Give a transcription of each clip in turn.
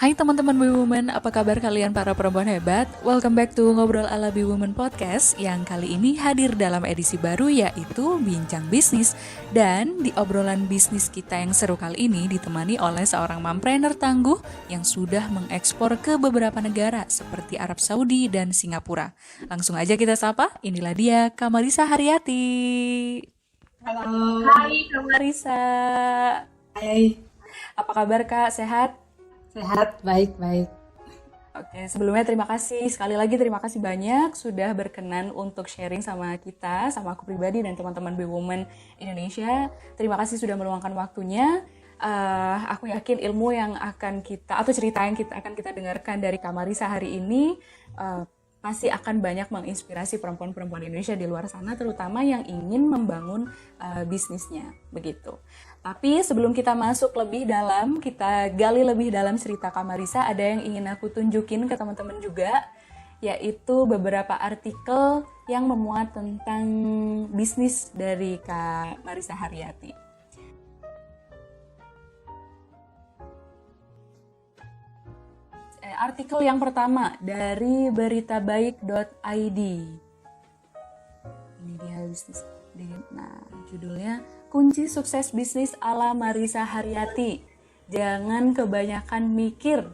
Hai teman-teman Be Women, apa kabar kalian para perempuan hebat? Welcome back to Ngobrol ala Be Women Podcast yang kali ini hadir dalam edisi baru yaitu Bincang Bisnis. Dan di obrolan bisnis kita yang seru kali ini ditemani oleh seorang mompreneur tangguh yang sudah mengekspor ke beberapa negara seperti Arab Saudi dan Singapura. Langsung aja kita sapa, inilah dia Kamarisa Haryati. Halo, Hai Kamarisa, hai, apa kabar Kak? Sehat? sehat, baik-baik. Oke, sebelumnya sekali lagi terima kasih banyak sudah berkenan untuk sharing sama kita, sama aku pribadi dan teman-teman Be Women Indonesia. Terima kasih sudah meluangkan waktunya. Aku yakin ilmu yang akan kita, atau cerita yang akan kita dengarkan dari Kamarisa hari ini pasti akan banyak menginspirasi perempuan-perempuan Indonesia di luar sana, terutama yang ingin membangun bisnisnya, begitu. Tapi sebelum kita masuk lebih dalam, kita gali lebih dalam cerita Kamarisa, ada yang ingin aku tunjukin ke teman-teman juga, yaitu beberapa artikel yang memuat tentang bisnis dari Kak Marisa Haryati. Artikel yang pertama dari beritabaik.id. Ini dia bisnis. Nah, judulnya Kunci Sukses Bisnis ala Marisa Haryati. Jangan kebanyakan mikir.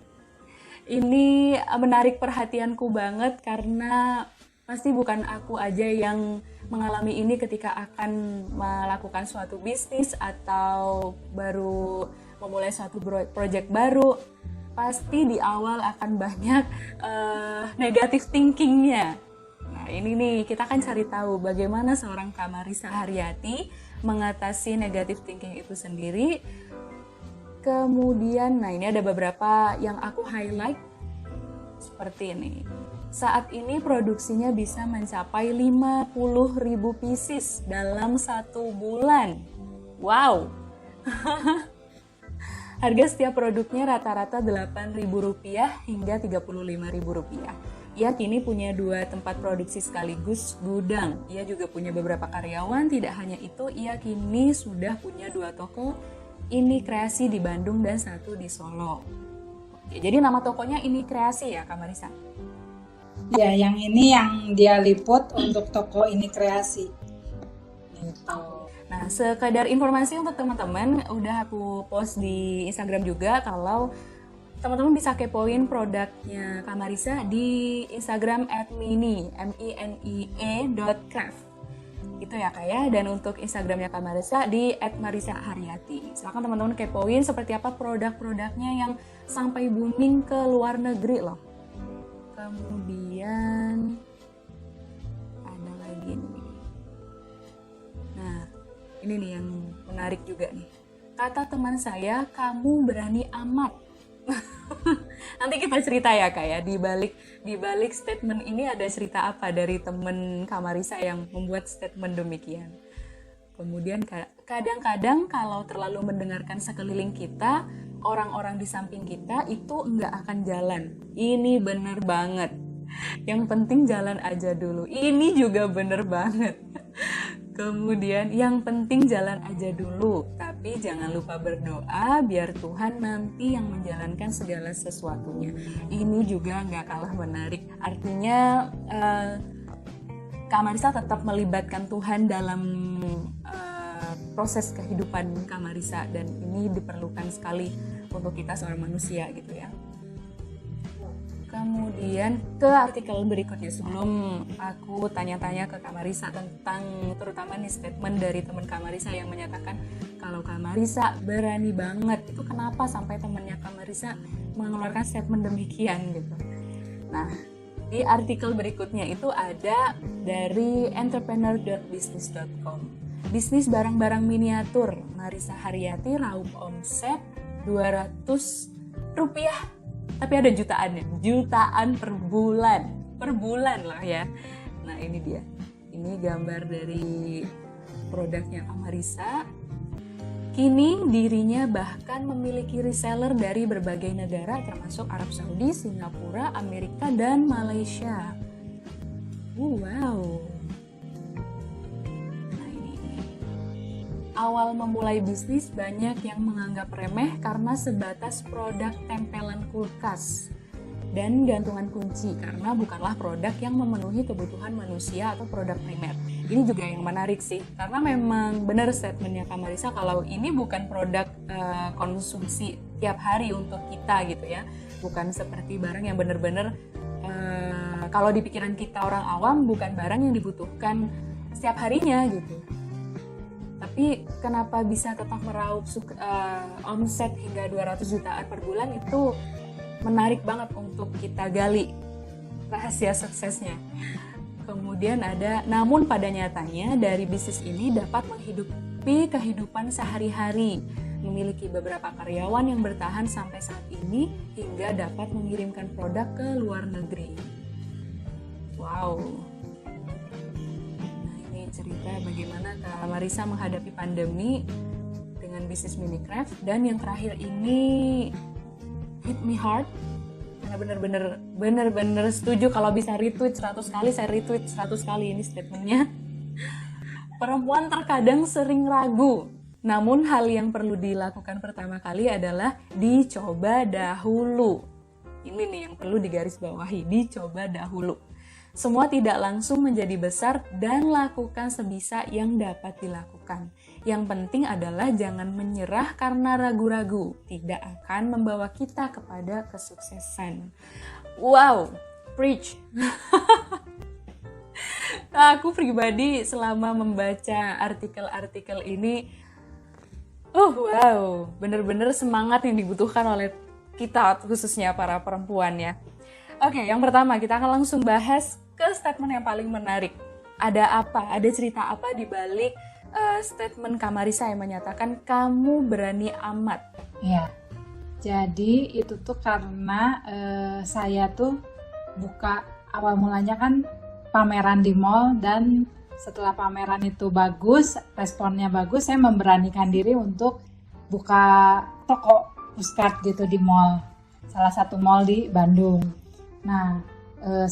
Ini menarik perhatianku banget karena pasti bukan aku aja yang mengalami ini ketika akan melakukan suatu bisnis atau baru memulai suatu project baru. Pasti di awal akan banyak negative thinkingnya. Nah ini nih, kita akan cari tahu bagaimana seorang Kamarisa Haryati mengatasi negative thinking itu sendiri. Kemudian, nah ini ada beberapa yang aku highlight seperti ini. Saat ini produksinya bisa mencapai 50.000 pieces dalam 1 bulan. Wow! Harga setiap produknya rata-rata Rp8.000 hingga Rp35.000. Ia kini punya 2 tempat produksi sekaligus gudang. Ia juga punya beberapa karyawan. Tidak hanya itu, ia kini sudah punya 2 toko. Ini Kreasi di Bandung dan 1 di Solo. Oke, jadi nama tokonya Ini Kreasi ya, Kak Marisa? Ya, yang ini yang dia liput untuk toko Ini Kreasi. Gitu. Nah, sekadar informasi untuk teman-teman, udah aku post di Instagram juga kalau teman-teman bisa kepoin produknya Kamarisa di Instagram @mini menie.craft. Itu ya Kak ya. Dan untuk Instagramnya Kamarisa di @marisaharyati. Silakan teman-teman kepoin seperti apa produk-produknya yang sampai booming ke luar negeri loh. Kemudian ada lagi nih. Nah, ini nih yang menarik juga nih. Kata teman saya, kamu berani amat. Nanti kita cerita ya Kak ya, di balik statement ini ada cerita apa dari teman Kamarisa yang membuat statement demikian. Kemudian kadang-kadang kalau terlalu mendengarkan sekeliling kita, orang-orang di samping kita itu nggak akan jalan. Ini bener banget. Yang penting jalan aja dulu. Ini juga bener banget. Kemudian yang penting jalan aja dulu, tapi jangan lupa berdoa biar Tuhan nanti yang menjalankan segala sesuatunya. Ini juga nggak kalah menarik. Artinya Kak Marisa tetap melibatkan Tuhan dalam proses kehidupan Kak Marisa, dan ini diperlukan sekali untuk kita seorang manusia gitu ya. Kemudian ke artikel berikutnya, sebelum aku tanya-tanya ke Kak Marisa tentang terutama nih statement dari teman Kak Marisa yang menyatakan kalau Kak Marisa berani banget, itu kenapa sampai temannya Kak Marisa mengeluarkan statement demikian gitu. Nah, di artikel berikutnya itu ada dari entrepreneur.business.com. Bisnis barang-barang miniatur, Marisa Haryati raup omset Rp200. Tapi ada jutaan per bulan lah ya. Nah ini dia, ini gambar dari produknya Kamarisa. Kini dirinya bahkan memiliki reseller dari berbagai negara termasuk Arab Saudi, Singapura, Amerika, dan Malaysia. Wow. Nah ini. awal memulai bisnis banyak yang menganggap remeh karena sebatas produk tempelan kulkas dan gantungan kunci karena bukanlah produk yang memenuhi kebutuhan manusia atau produk primer. Ini juga yang menarik sih, karena memang benar statementnya Kak Marisa kalau ini bukan produk konsumsi tiap hari untuk kita gitu ya, bukan seperti barang yang benar-benar kalau di pikiran kita orang awam bukan barang yang dibutuhkan setiap harinya gitu. Tapi kenapa bisa tetap meraup omset hingga 200 jutaan per bulan, itu menarik banget untuk kita gali rahasia suksesnya. Kemudian ada, namun pada nyatanya dari bisnis ini dapat menghidupi kehidupan sehari-hari, memiliki beberapa karyawan yang bertahan sampai saat ini hingga dapat mengirimkan produk ke luar negeri. Wow. Nah, ini cerita bagaimana Kak Marisa menghadapi pandemi dengan bisnis Minicraft. Dan yang terakhir ini hit me hard, karena bener-bener setuju. Kalau bisa retweet 100 kali, saya retweet 100 kali ini statementnya. Perempuan terkadang sering ragu, namun hal yang perlu dilakukan pertama kali adalah dicoba dahulu. Ini nih yang perlu digarisbawahi, dicoba dahulu. Semua tidak langsung menjadi besar dan lakukan sebisa yang dapat dilakukan. Yang penting adalah jangan menyerah karena ragu-ragu. Tidak akan membawa kita kepada kesuksesan. Wow, preach. Aku pribadi selama membaca artikel-artikel ini, wow, bener-bener semangat yang dibutuhkan oleh kita, khususnya para perempuan ya. Oke, yang pertama kita akan langsung bahas ke statement yang paling menarik. Ada apa? Ada cerita apa di balik statement Kak Marisa yang menyatakan kamu berani amat? Ya, jadi itu tuh karena saya tuh buka, awal mulanya kan pameran di mall, dan setelah pameran itu bagus, responnya bagus, saya memberanikan diri untuk buka toko puskart gitu di mall, salah satu mall di Bandung. Nah,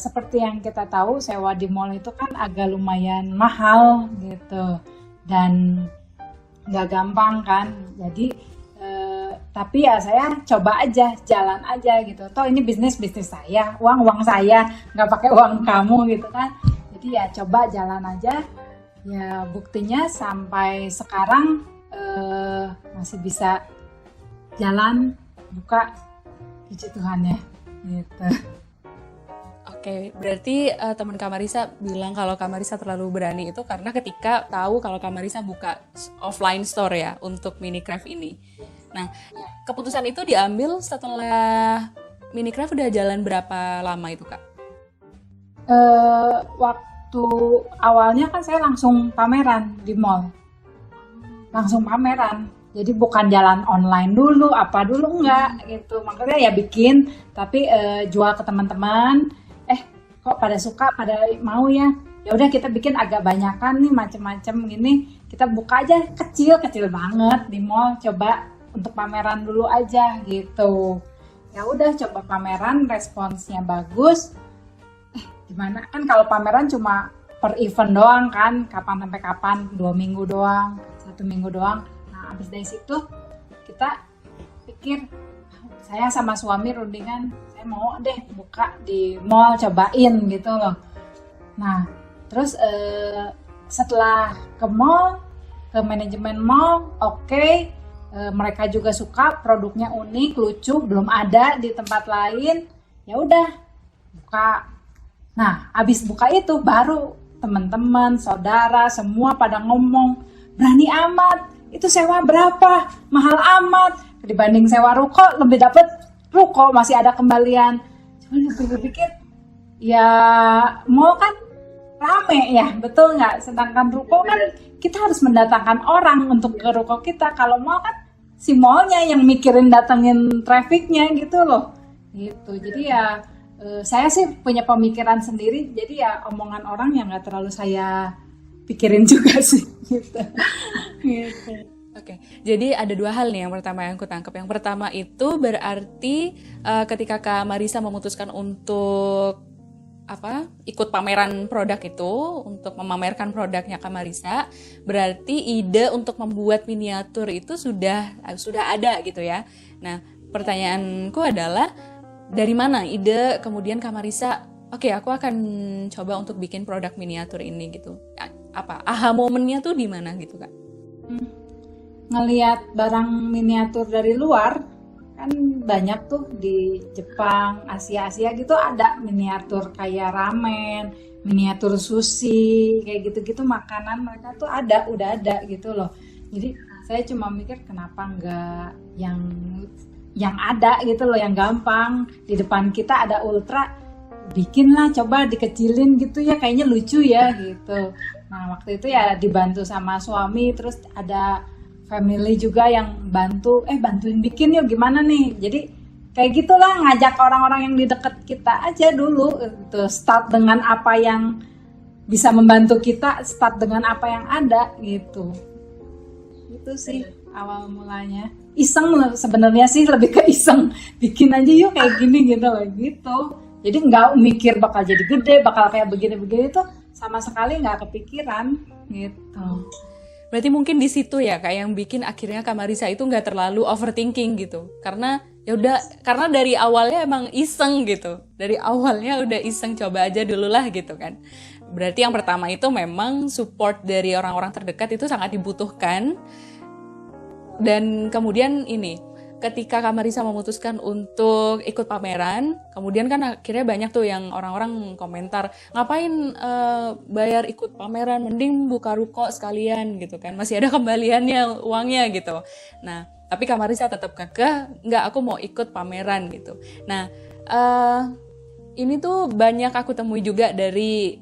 seperti yang kita tahu, sewa di mall itu kan agak lumayan mahal gitu, dan nggak gampang kan. Jadi tapi ya saya coba aja, jalan aja gitu. Toh ini bisnis saya, uang saya, nggak pakai uang kamu gitu kan. Jadi ya coba jalan aja. Ya buktinya sampai sekarang masih bisa jalan, buka, puji Tuhan ya gitu. Oke, berarti teman Kak Marisa bilang kalau Kak Marisa terlalu berani itu karena ketika tahu kalau Kak Marisa buka offline store ya untuk Minicraft ini. Nah, keputusan itu diambil setelah Minicraft udah jalan berapa lama itu Kak? Waktu awalnya kan saya langsung pameran di mall. Langsung pameran. Jadi bukan jalan online dulu, apa dulu, enggak gitu. Makanya ya bikin, tapi jual ke teman-teman. Kok pada suka, pada mau ya. Ya udah kita bikin agak banyakan nih, macem-macem gini. Kita buka aja kecil banget di mall, coba untuk pameran dulu aja gitu. Ya udah coba pameran, responsnya bagus. Gimana kan kalau pameran cuma per event doang kan, kapan sampai kapan, 2 minggu doang, 1 minggu doang. Nah habis dari situ kita pikir, saya sama suami rundingan, saya mau deh buka di mall, cobain gitu loh. Nah terus setelah ke mall, ke manajemen mall, oke. Mereka juga suka, produknya unik, lucu, belum ada di tempat lain. Ya udah buka. Nah abis buka itu baru teman-teman, saudara semua pada ngomong, berani amat, itu sewa berapa, mahal amat, dibanding sewa ruko lebih dapat ruko, masih ada kembalian. Cuman pikir-pikir ya mall kan rame ya, betul nggak? Sedangkan ruko kan kita harus mendatangkan orang untuk ke ruko kita. Kalau mall kan si mallnya yang mikirin datengin trafficnya gitu loh. Gitu. Jadi ya saya sih punya pemikiran sendiri. Jadi ya omongan orang yang nggak terlalu saya pikirin juga sih. Gitu. Gitu. Oke, jadi ada 2 hal nih yang pertama yang aku tangkap. Yang pertama itu berarti ketika Kak Marisa memutuskan untuk ikut pameran produk itu untuk memamerkan produknya Kamarisa, berarti ide untuk membuat miniatur itu sudah ada gitu ya. Nah, pertanyaanku adalah dari mana ide kemudian Kamarisa, oke, aku akan coba untuk bikin produk miniatur ini gitu. Aha momennya tuh di mana gitu, Kak? Ngelihat barang miniatur dari luar kan banyak tuh di Jepang, Asia gitu ada miniatur kayak ramen, miniatur sushi, kayak gitu-gitu makanan mereka tuh udah ada gitu loh. Jadi saya cuma mikir kenapa enggak yang ada gitu loh, yang gampang. Di depan kita ada Ultra, bikinlah, coba dikecilin gitu ya, kayaknya lucu ya gitu. Nah waktu itu ya dibantu sama suami, terus ada family juga yang bantuin bikin yuk, gimana nih. Jadi kayak gitulah, ngajak orang-orang yang di dekat kita aja dulu gitu. Start dengan apa yang bisa membantu kita, start dengan apa yang ada gitu. Itu sih awal mulanya. Iseng sebenarnya sih, lebih ke iseng. Bikin aja yuk kayak gini gitu loh gitu. Jadi nggak mikir bakal jadi gede, bakal kayak begini-begini tuh sama sekali nggak kepikiran gitu. Berarti mungkin di situ ya Kak yang bikin akhirnya Kamarisa itu nggak terlalu overthinking gitu. Karena karena dari awalnya emang iseng gitu. Dari awalnya udah iseng, coba aja dulu lah gitu kan. Berarti yang pertama itu memang support dari orang-orang terdekat itu sangat dibutuhkan. Dan kemudian ketika Kamarisa memutuskan untuk ikut pameran, kemudian kan akhirnya banyak tuh yang orang-orang komentar, ngapain bayar ikut pameran, mending buka ruko sekalian gitu kan, masih ada kembaliannya uangnya gitu. Nah, tapi Kamarisa tetap kekeh, enggak, aku mau ikut pameran gitu. Nah, ini tuh banyak aku temui juga dari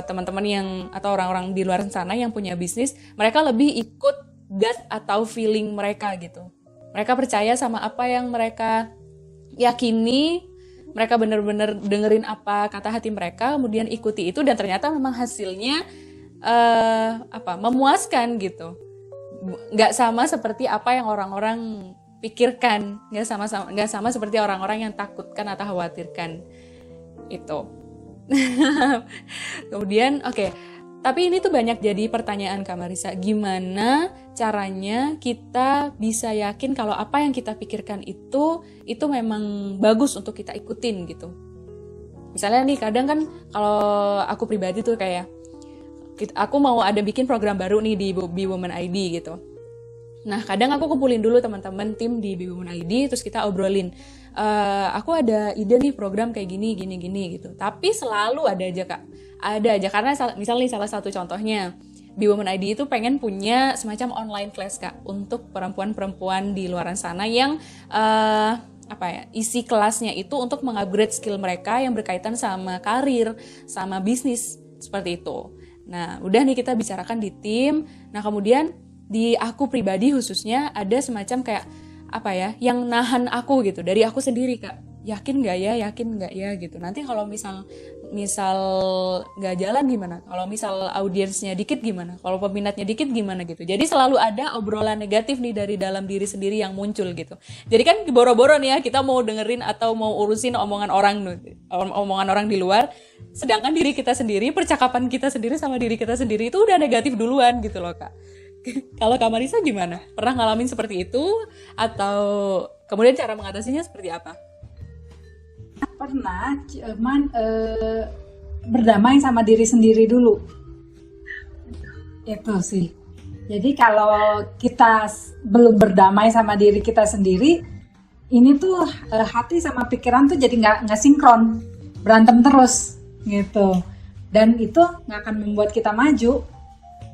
teman-teman atau orang-orang di luar sana yang punya bisnis, mereka lebih ikut gut atau feeling mereka gitu. Mereka percaya sama apa yang mereka yakini, mereka benar-benar dengerin apa kata hati mereka, kemudian ikuti itu, dan ternyata memang hasilnya memuaskan gitu. Nggak sama seperti apa yang orang-orang pikirkan, nggak sama seperti orang-orang yang takutkan atau khawatirkan itu. Kemudian tapi ini tuh banyak jadi pertanyaan Kamarisa, gimana caranya kita bisa yakin kalau apa yang kita pikirkan itu memang bagus untuk kita ikutin gitu. Misalnya nih kadang kan kalau aku pribadi tuh kayak aku mau ada bikin program baru nih di Be Woman ID gitu. Nah kadang aku kumpulin dulu teman-teman tim di Be Woman ID, terus kita obrolin. Aku ada ide nih program kayak gini gitu. Tapi selalu ada aja karena misalnya salah satu contohnya Be Woman ID itu pengen punya semacam online class Kak untuk perempuan-perempuan di luar sana yang isi kelasnya itu untuk mengupgrade skill mereka yang berkaitan sama karir, sama bisnis seperti itu. Nah, udah nih kita bicarakan di tim. Nah, kemudian di aku pribadi khususnya ada semacam kayak yang nahan aku gitu dari aku sendiri Kak. Yakin nggak ya gitu. Nanti kalau misal nggak jalan gimana? Kalau misal audiensnya dikit gimana? Kalau peminatnya dikit gimana gitu? Jadi selalu ada obrolan negatif nih dari dalam diri sendiri yang muncul gitu. Jadi kan boro-boro nih ya kita mau dengerin atau mau urusin omongan orang di luar, sedangkan diri kita sendiri, percakapan kita sendiri sama diri kita sendiri itu udah negatif duluan gitu loh Kak. Kalau Kamarisa gimana? Pernah ngalamin seperti itu atau kemudian cara mengatasinya seperti apa? Pernah, cuman berdamai sama diri sendiri dulu. Itu sih. Jadi kalau kita belum berdamai sama diri kita sendiri, ini tuh hati sama pikiran tuh jadi nggak sinkron, berantem terus gitu. Dan itu nggak akan membuat kita maju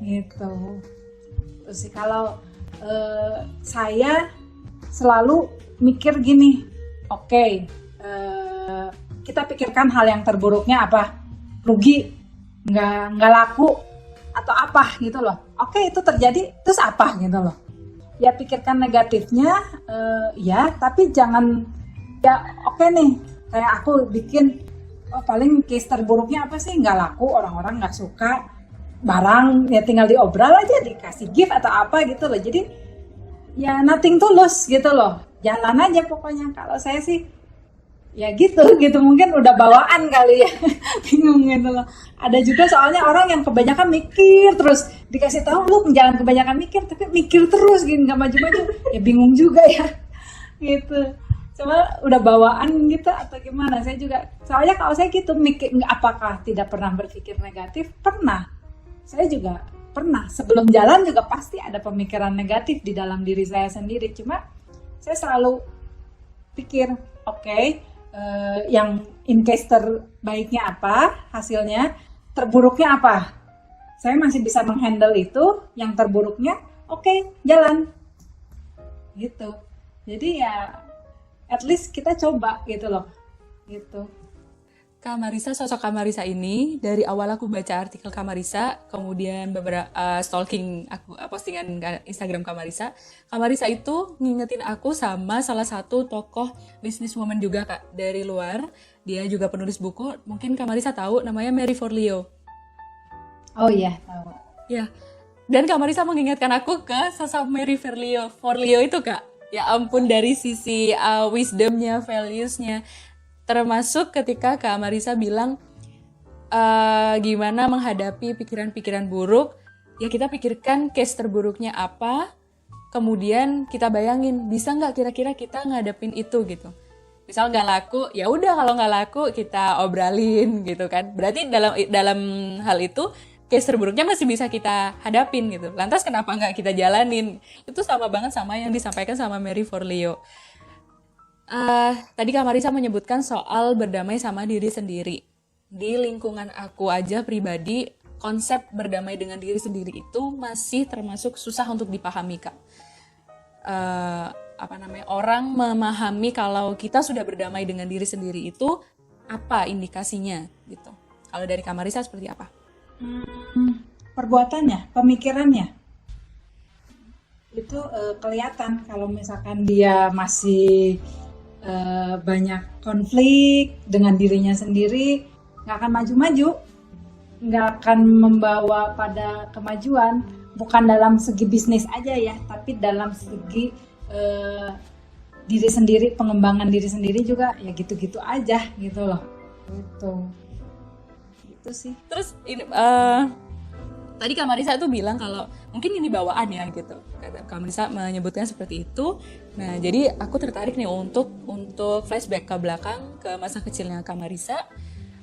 gitu. Terus sih kalau saya selalu mikir gini, kita pikirkan hal yang terburuknya apa, rugi, nggak laku atau apa gitu loh. Itu terjadi, terus apa gitu loh. Ya pikirkan negatifnya, ya, tapi jangan nih kayak aku bikin, paling case terburuknya apa sih, nggak laku, orang-orang nggak suka, barang ya tinggal diobral aja, dikasih gift atau apa gitu loh. Jadi ya nothing tulus gitu loh, jalan aja pokoknya. Kalau saya sih ya gitu mungkin udah bawaan kali ya. Bingung gitu loh. Ada juga soalnya orang yang kebanyakan mikir terus, dikasih tahu lu jangan kebanyakan mikir tapi mikir terus gitu, nggak maju-maju, ya bingung juga ya gitu. Cuma udah bawaan gitu atau gimana, saya juga soalnya kalau saya gitu mikir, apakah tidak pernah berpikir negatif? Pernah, saya juga pernah, sebelum jalan juga pasti ada pemikiran negatif di dalam diri saya sendiri. Cuma saya selalu pikir, oke, yang in case terbaiknya apa, hasilnya terburuknya apa, saya masih bisa menghandle itu. Yang terburuknya oke, jalan gitu. Jadi ya at least kita coba gitu loh gitu. Kak Marisa, sosok Kak Marisa ini dari awal aku baca artikel Kak Marisa, kemudian beberapa stalking aku postingan Instagram Kak Marisa itu ngingetin aku sama salah satu tokoh businesswoman juga Kak dari luar. Dia juga penulis buku, mungkin Kak Marisa tahu, namanya Marie Forleo. Oh iya, tahu. Ya. Dan Kak Marisa mengingatkan aku ke sosok Marie Forleo. Forleo itu Kak, ya ampun, dari sisi wisdomnya, valuesnya. Termasuk ketika Kak Marisa bilang gimana menghadapi pikiran-pikiran buruk, ya kita pikirkan case terburuknya apa, kemudian kita bayangin bisa nggak kira-kira kita ngadepin itu gitu. Misal nggak laku, ya udah, kalau nggak laku kita obralin gitu kan. Berarti dalam hal itu case terburuknya masih bisa kita hadapin gitu. Lantas kenapa nggak kita jalanin? Itu sama banget sama yang disampaikan sama Marie Forleo. Tadi Kak Marisa menyebutkan soal berdamai sama diri sendiri. Di lingkungan aku aja pribadi, konsep berdamai dengan diri sendiri itu masih termasuk susah untuk dipahami Kak. Orang memahami kalau kita sudah berdamai dengan diri sendiri itu apa indikasinya gitu. Kalau dari Kak Marisa seperti apa? Perbuatannya, pemikirannya itu kelihatan. Kalau misalkan dia masih banyak konflik dengan dirinya sendiri, nggak akan maju-maju, nggak akan membawa pada kemajuan. Bukan dalam segi bisnis aja ya, tapi dalam segi diri sendiri, pengembangan diri sendiri juga ya gitu-gitu aja gitu loh. Gitu sih. Terus tadi Kak Marisa tuh bilang kalau mungkin ini bawaan ya gitu. Kak Marisa menyebutkan seperti itu. Nah, jadi aku tertarik nih untuk flashback ke belakang ke masa kecilnya Kak Marisa.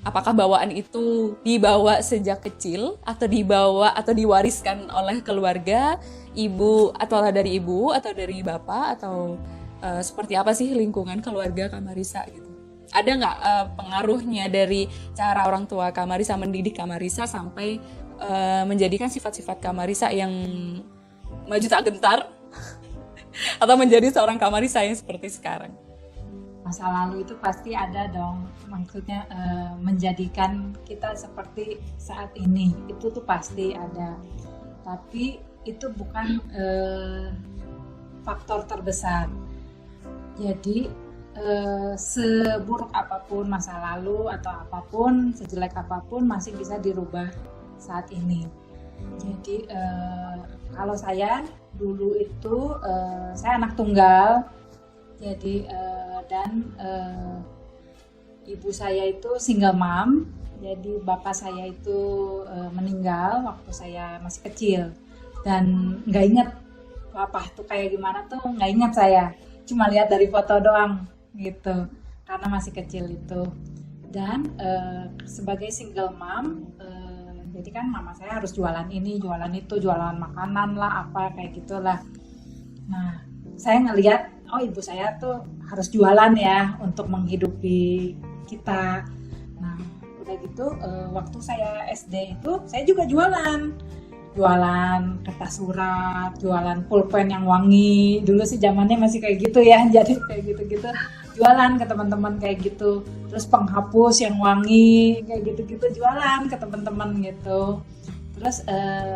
Apakah bawaan itu dibawa sejak kecil atau dibawa atau diwariskan oleh keluarga, ibu atau dari ibu atau dari bapak, atau seperti apa sih lingkungan keluarga Kak Marisa gitu? Ada nggak pengaruhnya dari cara orang tua Kak Marisa mendidik Kak Marisa sampai menjadikan sifat-sifat Kak Marisa yang maju tak gentar atau menjadi seorang Kak Marisa yang seperti sekarang? Masa lalu itu pasti ada dong, maksudnya menjadikan kita seperti saat ini, itu tuh pasti ada. Tapi itu bukan faktor terbesar. Jadi seburuk apapun masa lalu atau apapun, sejelek apapun masih bisa dirubah saat ini. Jadi kalau saya dulu itu saya anak tunggal, jadi dan ibu saya itu single mom, jadi bapak saya itu meninggal waktu saya masih kecil dan nggak inget bapak tuh kayak gimana tuh, nggak inget saya, cuma lihat dari foto doang gitu karena masih kecil itu. Dan sebagai single mom, jadi kan mama saya harus jualan ini, jualan itu, jualan makanan lah, apa kayak gitulah. Nah, saya ngelihat, oh ibu saya tuh harus jualan ya untuk menghidupi kita. Nah, udah gitu waktu saya SD itu saya juga jualan kertas surat, jualan pulpen yang wangi. Dulu sih zamannya masih kayak gitu ya, jadi kayak gitu-gitu. Jualan ke teman-teman kayak gitu. Terus penghapus yang wangi kayak gitu-gitu, jualan ke teman-teman gitu. Terus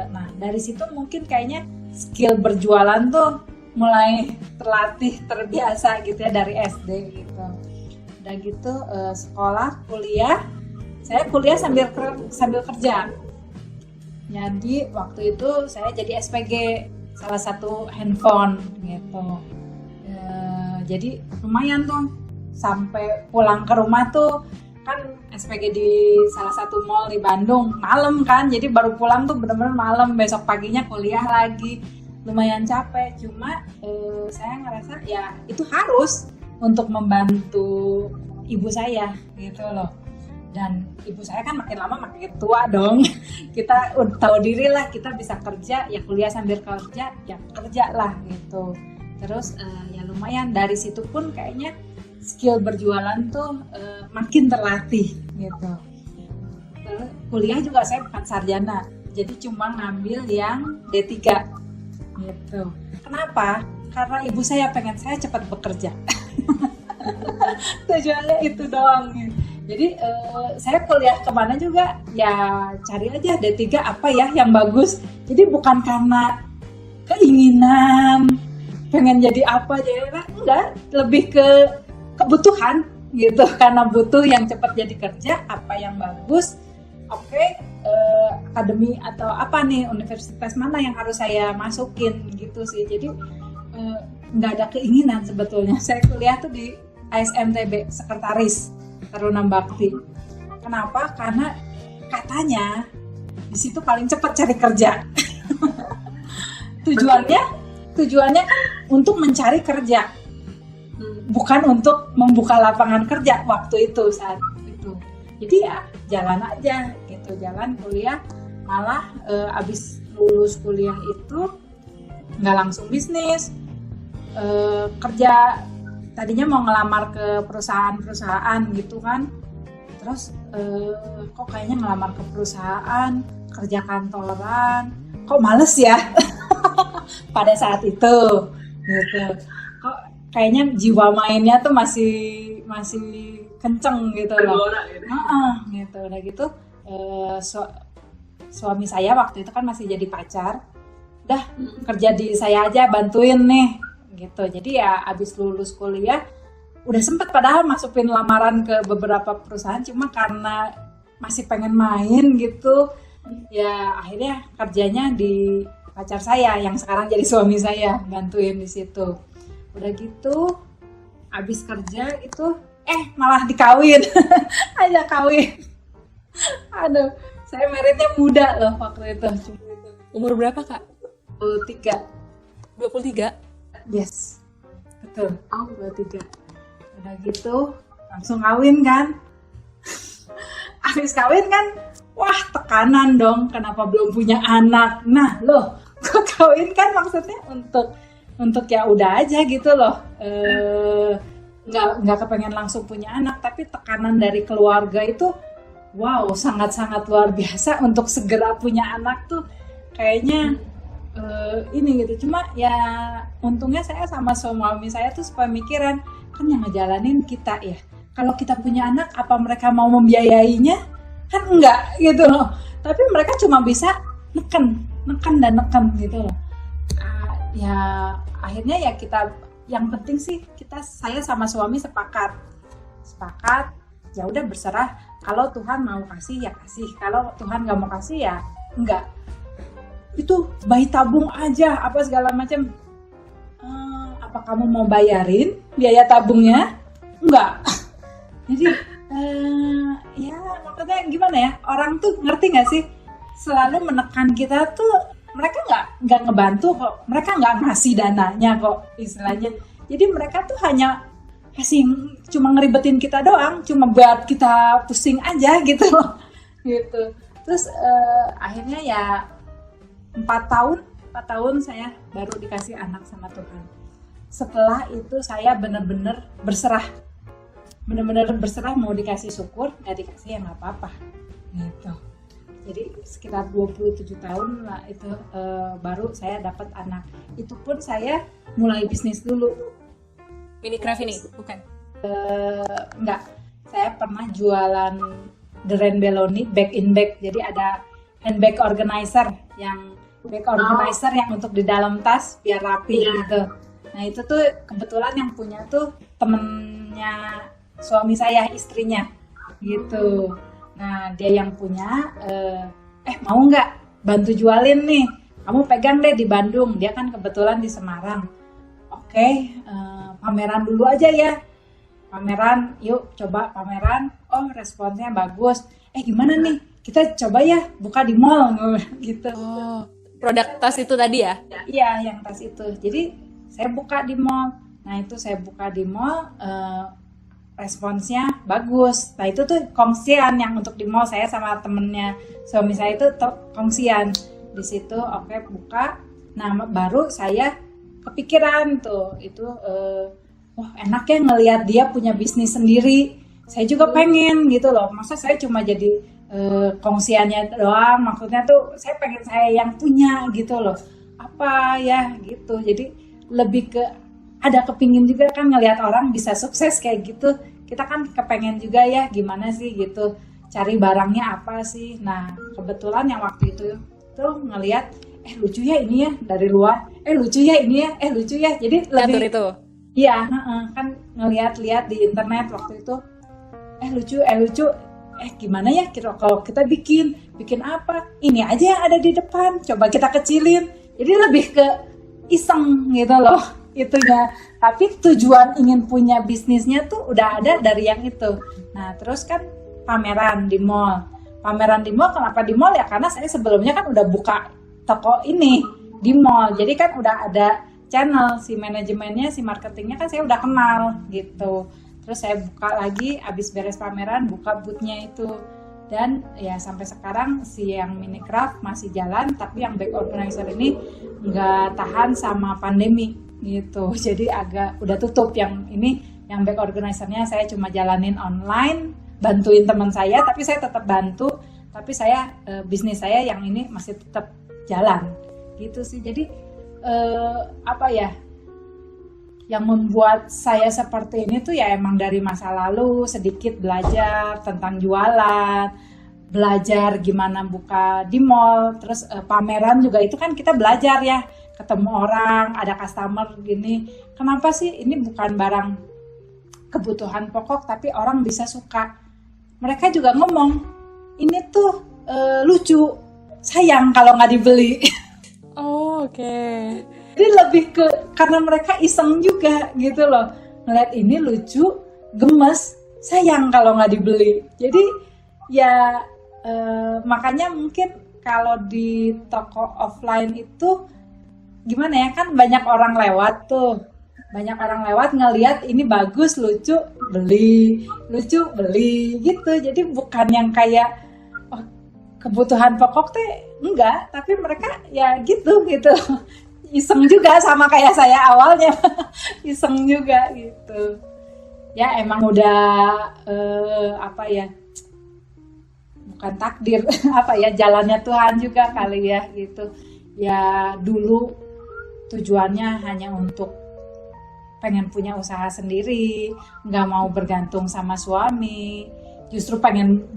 nah dari situ mungkin kayaknya skill berjualan tuh mulai terlatih, terbiasa gitu ya dari SD gitu. Udah gitu sekolah, kuliah. Saya kuliah sambil kerja. Jadi waktu itu saya jadi SPG salah satu handphone gitu. Jadi lumayan tuh sampai pulang ke rumah tuh kan SPG di salah satu mall di Bandung malam kan, jadi baru pulang tuh bener-bener malam, besok paginya kuliah lagi, lumayan capek. Cuma saya ngerasa ya itu harus untuk membantu ibu saya gitu loh. Dan ibu saya kan makin lama makin tua dong. Kita udah tahu diri lah, kita bisa kerja, ya kuliah sambil kerja, ya kerja lah gitu. Terus ya lumayan dari situ pun kayaknya skill berjualan tuh makin terlatih gitu. Terus kuliah juga saya bukan sarjana, jadi cuma ngambil yang D3 gitu. Kenapa? Karena ibu saya pengen saya cepat bekerja. Tujuannya itu doang gitu. Jadi saya kuliah kemana juga ya cari aja D3 apa ya yang bagus. Jadi bukan karena keinginan pengen jadi apa jadi enggak, lebih ke kebutuhan gitu, karena butuh yang cepat jadi kerja, apa yang bagus. Oke, akademi atau apa nih, universitas mana yang harus saya masukin gitu sih. Jadi nggak ada keinginan sebetulnya. Saya kuliah tuh di ASMTB, sekretaris Taruna Bakti. Kenapa? Karena katanya di situ paling cepat cari kerja. Tujuannya kan untuk mencari kerja, bukan untuk membuka lapangan kerja waktu itu saat itu. Jadi ya jalan aja gitu, jalan kuliah. Malah abis lulus kuliah itu nggak langsung bisnis, kerja. Tadinya mau ngelamar ke perusahaan gitu kan, terus kok kayaknya ngelamar ke perusahaan, kerja kantoran, kok males ya pada saat itu gitu. Kok kayaknya jiwa mainnya tuh masih kenceng gitu loh. Gitu. Udah gitu suami saya waktu itu kan masih jadi pacar, udah kerja di saya aja, bantuin nih gitu. Jadi ya abis lulus kuliah udah sempet padahal masukin lamaran ke beberapa perusahaan, cuma karena masih pengen main gitu ya akhirnya kerjanya di pacar saya yang sekarang jadi suami saya, bantuin di situ. Udah gitu abis kerja itu malah dikawin. Aja kawin. Aduh, saya meritnya muda loh waktu itu. Umur berapa, Kak? 23. Yes, betul. 23. Udah gitu langsung kawin kan. Habis kawin kan, wah tekanan dong. Kenapa belum punya anak? Nah loh, kok kawin kan maksudnya untuk ya udah aja gitu loh. Nggak kepengen langsung punya anak, tapi tekanan dari keluarga itu, wow sangat-sangat luar biasa untuk segera punya anak tuh kayaknya. Ini gitu. Cuma ya untungnya saya sama suami saya tuh pemikiran kan yang ngejalanin kita ya. Kalau kita punya anak, apa mereka mau membiayainya? Kan enggak gitu loh. Tapi mereka cuma bisa neken gitu loh. Ya akhirnya ya kita, yang penting sih saya sama suami sepakat ya udah berserah. Kalau Tuhan mau kasih ya kasih, kalau Tuhan nggak mau kasih ya enggak. Itu bayi tabung aja apa segala macam. Apa kamu mau bayarin biaya tabungnya? Enggak. Jadi ya maksudnya gimana ya, orang tuh ngerti nggak sih, selalu menekan kita tuh, mereka nggak ngebantu kok, mereka nggak ngasih dananya kok istilahnya. Jadi mereka tuh hanya kasih, cuma ngeribetin kita doang, cuma buat kita pusing aja gitu loh gitu. Terus akhirnya ya 4 tahun saya baru dikasih anak sama Tuhan. Setelah itu saya benar-benar berserah mau dikasih syukur, nggak dikasih ya nggak apa-apa gitu. Jadi sekitar 27 tahun lah itu baru saya dapat anak. Itu pun saya mulai bisnis dulu. Minicraft ini bukan? Enggak, saya pernah jualan The Rain Belloni back in bag. Jadi ada handbag organizer yang untuk di dalam tas biar rapi gitu. Nah itu tuh kebetulan yang punya tuh temennya suami saya, istrinya gitu. Nah dia yang punya, mau nggak bantu jualin nih? Kamu pegang deh di Bandung. Dia kan kebetulan di Semarang. Oke, pameran dulu aja ya. pameran, yuk coba pameran, oh responnya bagus, gimana nih, kita coba ya buka di mall gitu. Oh, produk tas itu tadi ya? Iya, yang tas itu. Jadi saya buka di mall. Nah itu saya buka di mall, responsnya bagus. Nah itu tuh kongsian yang untuk di mall, saya sama temennya suami saya itu kongsian di situ. Oke, buka. Nah baru saya kepikiran tuh itu, wah enak ya ngelihat dia punya bisnis sendiri. Saya juga pengen gitu loh. Masa saya cuma jadi kongsiannya doang. Maksudnya tuh saya pengen saya yang punya gitu loh. Apa ya gitu. Jadi lebih ke ada kepingin juga kan ngelihat orang bisa sukses kayak gitu. Kita kan kepengen juga ya gimana sih gitu. Cari barangnya apa sih. Nah kebetulan yang waktu itu tuh ngelihat lucu ya ini ya dari luar. Lucu ya ini ya. Lucu ya. Jadi Catur lebih itu. iya, kan ngelihat-lihat di internet waktu itu. Lucu, lucu. Gimana ya kalau kita bikin apa? Ini aja yang ada di depan. Coba kita kecilin. Jadi lebih ke iseng gitu loh itunya. Tapi tujuan ingin punya bisnisnya tuh udah ada dari yang itu. Nah, terus kan pameran di mall. Pameran di mall, kenapa di mall ya? Karena saya sebelumnya kan udah buka toko ini di mall. Jadi kan udah ada channel, si manajemennya, si marketingnya kan saya udah kenal gitu. Terus saya buka lagi, abis beres pameran, buka boothnya itu. Dan ya sampai sekarang si yang Minicraft masih jalan, tapi yang back organizer ini nggak tahan sama pandemi gitu. Jadi agak udah tutup yang ini, yang back organizernya saya cuma jalanin online, bantuin teman saya, tapi saya tetap bantu. Tapi saya bisnis saya yang ini masih tetap jalan gitu sih. Jadi apa ya? Yang membuat saya seperti ini tuh ya emang dari masa lalu sedikit belajar tentang jualan, belajar gimana buka di mall, terus pameran juga itu kan kita belajar ya, ketemu orang, ada customer gini. Kenapa sih ini bukan barang kebutuhan pokok tapi orang bisa suka? Mereka juga ngomong, ini tuh lucu, sayang kalau nggak dibeli. Oh, oke. Jadi lebih ke karena mereka iseng juga gitu loh, ngeliat ini lucu, gemes, sayang kalau nggak dibeli. Jadi ya makanya mungkin kalau di toko offline itu gimana ya, kan banyak orang lewat tuh, banyak orang lewat ngeliat ini bagus, lucu, beli, lucu, beli gitu. Jadi bukan yang kayak kebutuhan pokok tuh enggak, tapi mereka ya gitu iseng juga sama kayak saya awalnya. Iseng juga gitu ya, emang udah apa ya, bukan takdir apa ya, jalannya Tuhan juga kali ya gitu ya. Dulu tujuannya hanya untuk pengen punya usaha sendiri, nggak mau bergantung sama suami, justru pengen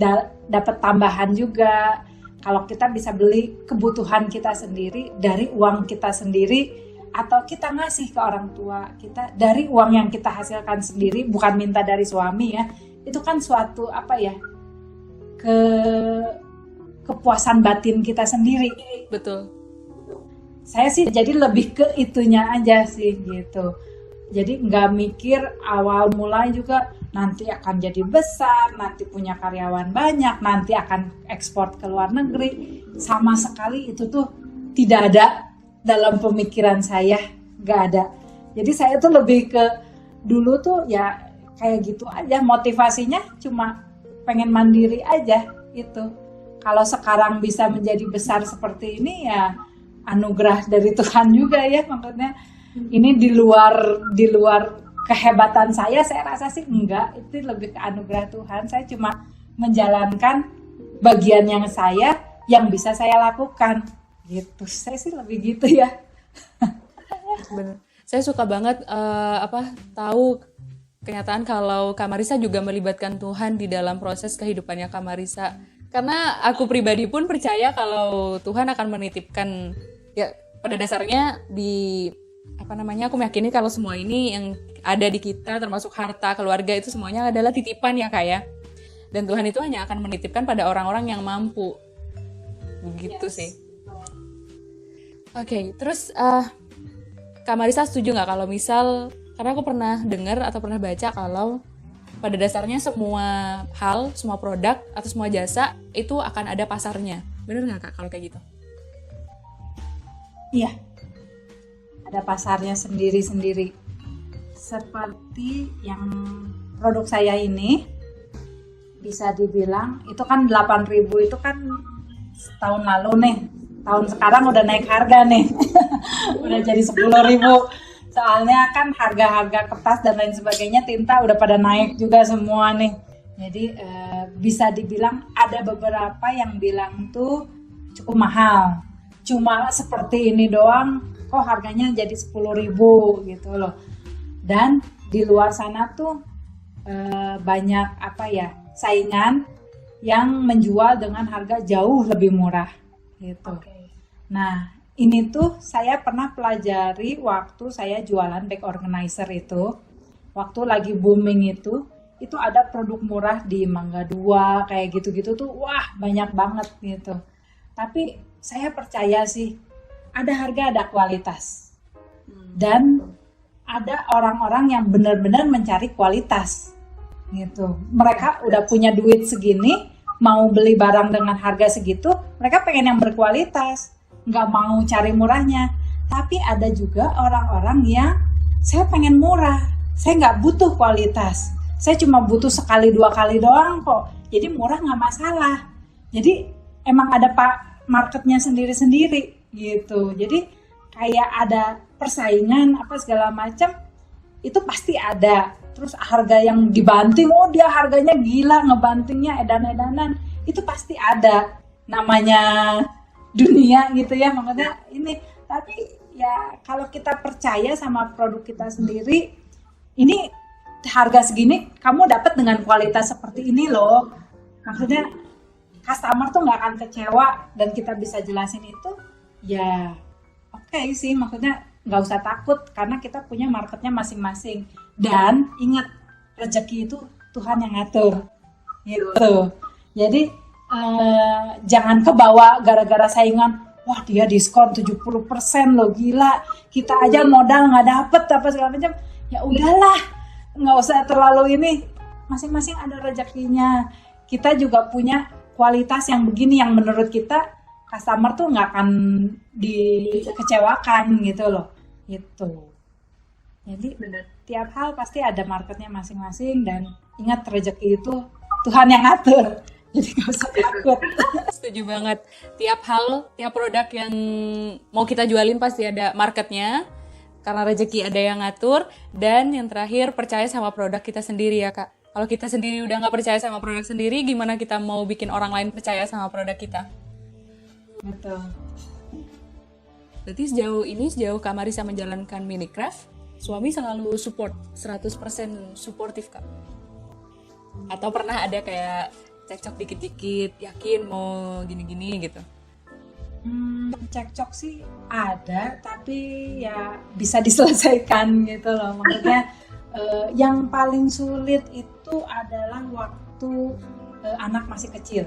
dapat tambahan juga. Kalau kita bisa beli kebutuhan kita sendiri dari uang kita sendiri, atau kita ngasih ke orang tua kita dari uang yang kita hasilkan sendiri, bukan minta dari suami ya, itu kan suatu apa ya, kepuasan batin kita sendiri. Betul. Saya sih jadi lebih ke itunya aja sih gitu. Jadi nggak mikir awal mulai juga nanti akan jadi besar, nanti punya karyawan banyak, nanti akan ekspor ke luar negeri. Sama sekali itu tuh tidak ada dalam pemikiran saya, nggak ada. Jadi saya tuh lebih ke dulu tuh ya kayak gitu aja, motivasinya cuma pengen mandiri aja gitu. Kalau sekarang bisa menjadi besar seperti ini ya anugerah dari Tuhan juga ya, maksudnya ini di luar kehebatan saya rasa sih enggak, itu lebih ke anugerah Tuhan. Saya cuma menjalankan bagian yang bisa saya lakukan gitu. Saya sih lebih gitu ya. Bener. Saya suka banget tahu kenyataan kalau Kak Marissa juga melibatkan Tuhan di dalam proses kehidupannya Kak Marissa. Karena aku pribadi pun percaya kalau Tuhan akan menitipkan, ya pada dasarnya aku meyakini kalau semua ini yang ada di kita, termasuk harta, keluarga, itu semuanya adalah titipan ya Kak ya. Dan Tuhan itu hanya akan menitipkan pada orang-orang yang mampu. Begitu sih. Oke, terus Kak Marissa setuju nggak kalau misal, karena aku pernah dengar atau pernah baca kalau pada dasarnya semua hal, semua produk atau semua jasa itu akan ada pasarnya. Bener nggak Kak kalau kayak gitu? Iya, ada pasarnya sendiri-sendiri. Seperti yang produk saya ini, bisa dibilang itu kan 8.000 itu kan tahun lalu nih. Tahun sekarang udah naik harga nih. Udah jadi 10.000. Soalnya kan harga-harga kertas dan lain sebagainya, tinta udah pada naik juga semua nih. Jadi bisa dibilang ada beberapa yang bilang tuh cukup mahal. Cuma seperti ini doang kok harganya jadi 10.000 gitu loh. Dan di luar sana tuh banyak saingan yang menjual dengan harga jauh lebih murah gitu. Nah, ini tuh saya pernah pelajari waktu saya jualan bag organizer itu. Waktu lagi booming itu ada produk murah di Mangga 2 kayak gitu-gitu tuh, wah banyak banget gitu. Tapi saya percaya sih ada harga ada kualitas. Dan ada orang-orang yang benar-benar mencari kualitas gitu. Mereka udah punya duit segini, mau beli barang dengan harga segitu, mereka pengen yang berkualitas, nggak mau cari murahnya. Tapi ada juga orang-orang yang saya pengen murah, saya nggak butuh kualitas, saya cuma butuh sekali 2 kali doang kok, jadi murah nggak masalah. Jadi emang ada marketnya sendiri-sendiri gitu. Jadi kayak ada persaingan apa segala macam itu pasti ada. Terus harga yang dibanting, oh dia harganya gila, ngebantingnya edan-edanan, itu pasti ada. Namanya dunia gitu ya, makanya ini. Tapi ya kalau kita percaya sama produk kita sendiri, ini harga segini kamu dapat dengan kualitas seperti ini loh. Maksudnya customer tuh nggak akan kecewa dan kita bisa jelasin itu, ya oke sih, maksudnya nggak usah takut karena kita punya marketnya masing-masing. Dan ingat, rezeki itu Tuhan yang ngatur gitu. Jadi jangan kebawa gara-gara saingan, wah dia diskon 70% loh, gila, kita aja modal nggak dapet apa segala macam. Ya udahlah, nggak usah terlalu ini, masing-masing ada rezekinya. Kita juga punya kualitas yang begini yang menurut kita customer tuh nggak akan dikecewakan gitu loh, gitu. Jadi tiap hal pasti ada marketnya masing-masing, dan ingat rezeki itu Tuhan yang ngatur. Jadi gak usah takut. Setuju banget. Tiap hal, tiap produk yang mau kita jualin pasti ada marketnya, karena rezeki ada yang ngatur. Dan yang terakhir, percaya sama produk kita sendiri ya Kak. Kalau kita sendiri udah gak percaya sama produk sendiri, gimana kita mau bikin orang lain percaya sama produk kita? Betul. Berarti sejauh Kak Marisa menjalankan Minicraft, suami selalu support, 100% suportif Kak? Atau pernah ada kayak cekcok dikit-dikit, yakin mau gini-gini gitu? Cekcok sih ada, tapi ya bisa diselesaikan gitu loh. Maksudnya yang paling sulit itu adalah waktu anak masih kecil,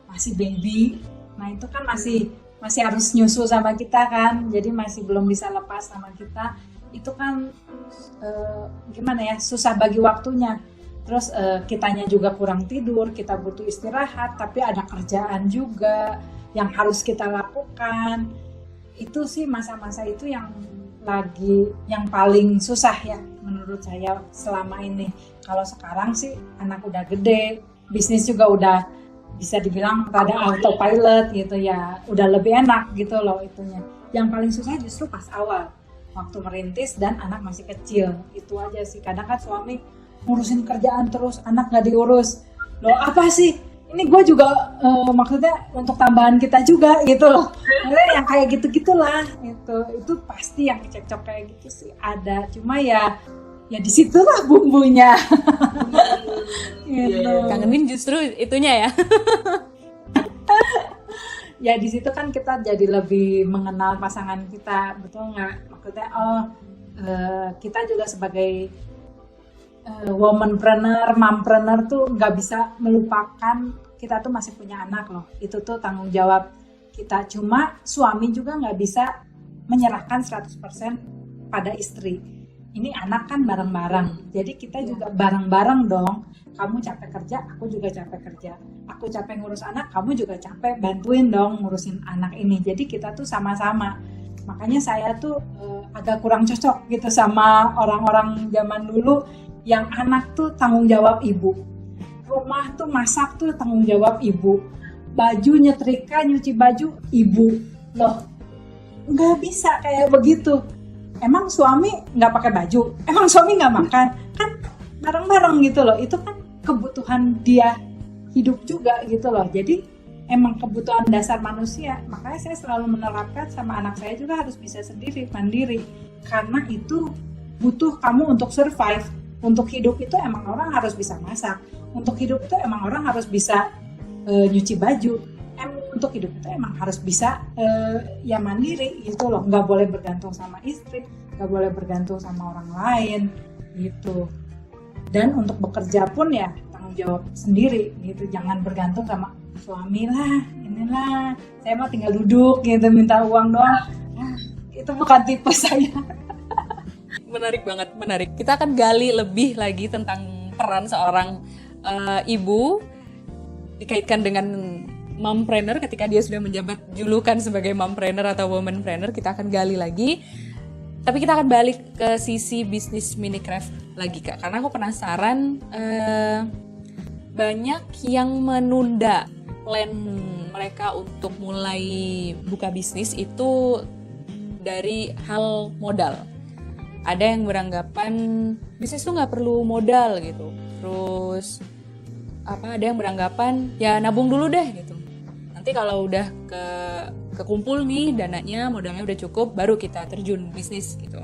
masih baby. Nah itu kan masih harus nyusu sama kita kan, jadi masih belum bisa lepas sama kita. Itu kan gimana ya, susah bagi waktunya. Terus kitanya juga kurang tidur, kita butuh istirahat, tapi ada kerjaan juga yang harus kita lakukan. Itu sih masa-masa itu yang paling susah ya menurut saya selama ini. Kalau sekarang sih anak udah gede, bisnis juga udah bisa dibilang rada autopilot gitu ya, udah lebih enak gitu loh itunya. Yang paling susah justru pas awal, waktu merintis dan anak masih kecil, itu aja sih. Kadang kan suami ngurusin kerjaan terus, anak nggak diurus. Loh apa sih? Ini gue juga maksudnya untuk tambahan kita juga gitu loh. Maksudnya yang kayak gitu-gitulah gitu. Itu pasti yang cekcok kayak gitu sih ada. Cuma ya disitulah bumbunya. Gitu. Kangenin justru itunya ya. Ya di situ kan kita jadi lebih mengenal pasangan kita, betul nggak? Maksudnya kita juga sebagai womanpreneur, mompreneur tuh nggak bisa melupakan kita tuh masih punya anak loh. Itu tuh tanggung jawab kita. Cuma suami juga nggak bisa menyerahkan 100% pada istri. ini anak kan bareng-bareng. Jadi kita juga bareng-bareng dong. Kamu capek kerja, aku juga capek kerja. Aku capek ngurus anak, kamu juga capek bantuin dong ngurusin anak ini. Jadi kita tuh sama-sama. Makanya saya tuh agak kurang cocok gitu sama orang-orang zaman dulu yang anak tuh tanggung jawab ibu. Rumah tuh masak tuh tanggung jawab ibu. Baju nyetrika, nyuci baju ibu. Loh, nggak bisa kayak begitu. Emang suami nggak pakai baju? Emang suami nggak makan? Kan bareng-bareng gitu loh. Itu kan kebutuhan dia hidup juga gitu loh. Jadi emang kebutuhan dasar manusia. Makanya saya selalu menerapkan sama anak saya juga harus bisa sendiri, mandiri. Karena itu butuh kamu untuk survive. Untuk hidup itu emang orang harus bisa masak. Untuk hidup itu emang orang harus bisa nyuci baju. Untuk hidup itu emang harus bisa ya mandiri gitu loh. Nggak boleh bergantung sama istri, nggak boleh bergantung sama orang lain gitu. Dan untuk bekerja pun ya tanggung jawab sendiri gitu. Jangan bergantung sama suami lah, inilah saya mau tinggal duduk gitu minta uang doang. Itu bukan tipe saya. Menarik banget, menarik. Kita akan gali lebih lagi tentang peran seorang ibu dikaitkan dengan mompreneur ketika dia sudah menjabat julukan sebagai mompreneur atau womanpreneur. Kita akan gali lagi. Tapi kita akan balik ke sisi bisnis Minicraft lagi, Kak. Karena aku penasaran banyak yang menunda plan mereka untuk mulai buka bisnis itu dari hal modal. Ada yang beranggapan bisnis tuh nggak perlu modal gitu. Terus ada yang beranggapan ya nabung dulu deh gitu. Nanti kalau udah kekumpul nih dananya, modalnya udah cukup, baru kita terjun bisnis gitu.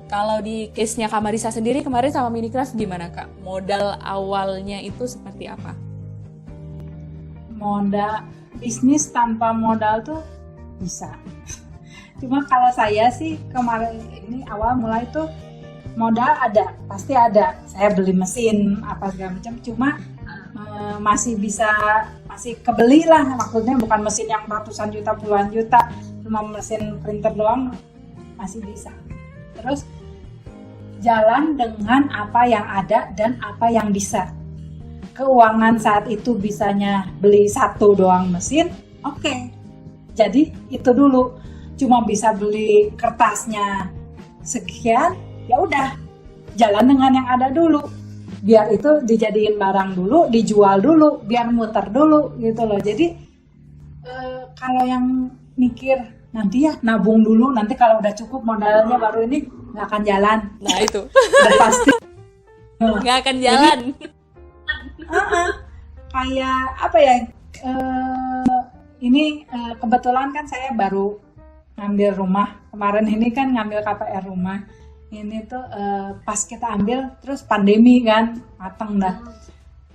Kalau di case-nya Kak Marissa sendiri kemarin sama Minicraft gimana, Kak? Modal awalnya itu seperti apa? Modal bisnis tanpa modal tuh bisa. Cuma kalau saya sih kemarin ini awal mulai tuh modal ada, pasti ada. Saya beli mesin apa segala macam, cuma masih kebeli lah, maksudnya bukan mesin yang ratusan juta, puluhan juta, cuma mesin printer doang masih bisa. Terus jalan dengan apa yang ada dan apa yang bisa. Keuangan saat itu bisanya beli satu doang mesin, oke. Jadi itu dulu, cuma bisa beli kertasnya sekian, ya udah jalan dengan yang ada dulu. Biar itu dijadiin barang dulu, dijual dulu, biar muter dulu gitu loh. Jadi kalau yang mikir nanti ya nabung dulu, nanti kalau udah cukup modalnya baru ini, nggak akan jalan. Nah itu udah pasti nggak akan jalan. Kayak apa ya, ini kebetulan kan saya baru ngambil rumah kemarin ini kan, ngambil KPR rumah ini tuh pas kita ambil terus pandemi kan, mateng dah.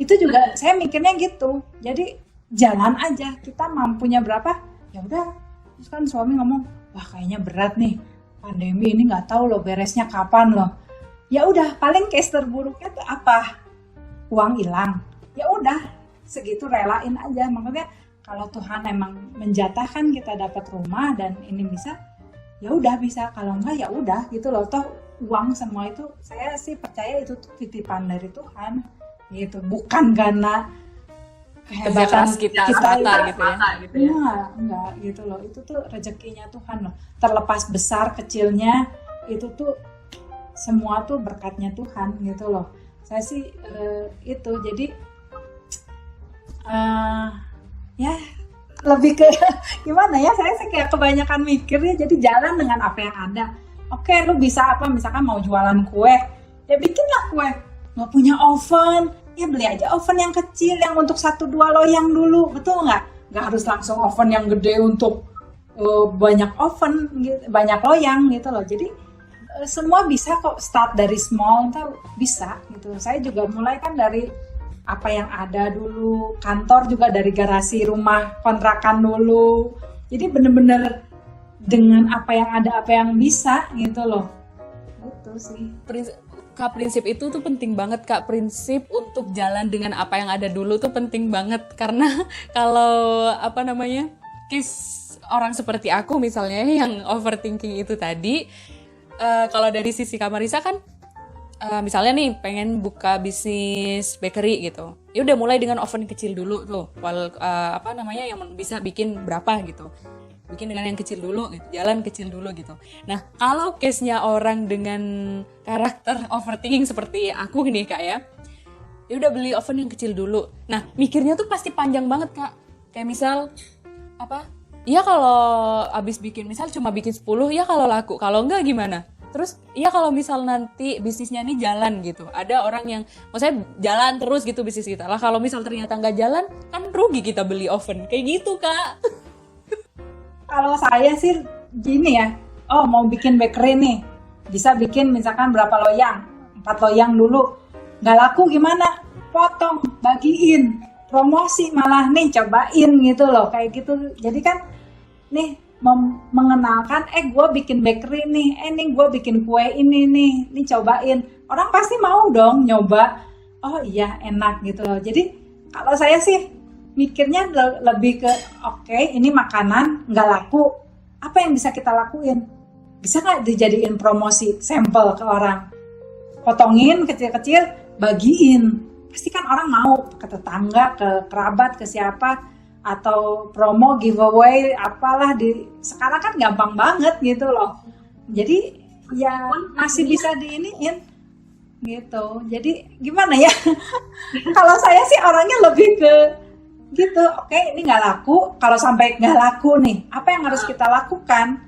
Itu juga saya mikirnya gitu, jadi jalan aja, kita mampunya berapa ya udah. Terus kan suami ngomong, wah kayaknya berat nih pandemi ini, nggak tahu loh beresnya kapan loh. Ya udah, paling case terburuknya tuh apa, uang hilang, ya udah segitu relain aja. Makanya kalau Tuhan emang menjatahkan kita dapat rumah dan ini bisa, ya udah bisa. Kalau enggak ya udah gitu loh. Toh uang semua itu saya sih percaya itu tuh titipan dari Tuhan gitu, bukan karena kehebatan kita gitu ya. Enggak gitu loh. Itu tuh rezekinya Tuhan loh. Terlepas besar kecilnya itu tuh semua tuh berkatnya Tuhan gitu loh. Saya sih itu jadi ya lebih ke gimana ya, saya sih kayak kebanyakan mikir ya, jadi jalan dengan apa yang ada. Oke, lu bisa apa, misalkan mau jualan kue, ya bikinlah kue. Nggak punya oven, ya beli aja oven yang kecil, yang untuk 1-2 loyang dulu, betul nggak? Nggak harus langsung oven yang gede untuk banyak oven, banyak loyang gitu loh. Jadi semua bisa kok, start dari small tuh bisa gitu. Saya juga mulai kan dari apa yang ada dulu, kantor juga dari garasi rumah kontrakan dulu. Jadi bener-bener dengan apa yang ada, apa yang bisa gitu loh. Itu sih. Prinsip itu tuh penting banget, Kak. Prinsip untuk jalan dengan apa yang ada dulu tuh penting banget. Karena kalau case orang seperti aku misalnya yang overthinking itu tadi, kalau dari sisi Kak Marisa kan, misalnya nih pengen buka bisnis bakery gitu, ya udah mulai dengan oven kecil dulu tuh, yang bisa bikin berapa gitu, bikin dengan yang kecil dulu gitu, jalan kecil dulu gitu. Nah kalau case-nya orang dengan karakter overthinking seperti aku nih Kak ya udah beli oven yang kecil dulu. Nah mikirnya tuh pasti panjang banget Kak, kayak misal ya kalau abis bikin misal cuma bikin 10, ya kalau laku, kalau enggak gimana? Terus ya kalau misal nanti bisnisnya ini jalan gitu, ada orang yang maksudnya jalan terus gitu bisnis kita lah, kalau misal ternyata nggak jalan kan rugi kita beli oven kayak gitu Kak. Kalau saya sih gini ya, mau bikin bakery nih, bisa bikin misalkan berapa loyang, 4 loyang dulu, nggak laku gimana? Potong, bagiin, promosi malah nih, cobain gitu loh, kayak gitu. Jadi kan nih mengenalkan, gue bikin bakery nih, nih gue bikin kue ini nih cobain. Orang pasti mau dong nyoba, oh iya enak gitu loh. Jadi kalau saya sih mikirnya lebih ke, oke, ini makanan nggak laku, apa yang bisa kita lakuin? Bisa nggak dijadiin promosi sampel ke orang? Potongin kecil-kecil, bagiin. Pasti kan orang mau, ke tetangga, ke kerabat, ke siapa, atau promo giveaway apalah. Sekarang kan gampang banget gitu loh, jadi ya masih bisa diiniin gitu. Jadi gimana ya, kalau saya sih orangnya lebih ke gitu, oke, ini nggak laku, kalau sampai nggak laku nih apa yang harus kita lakukan?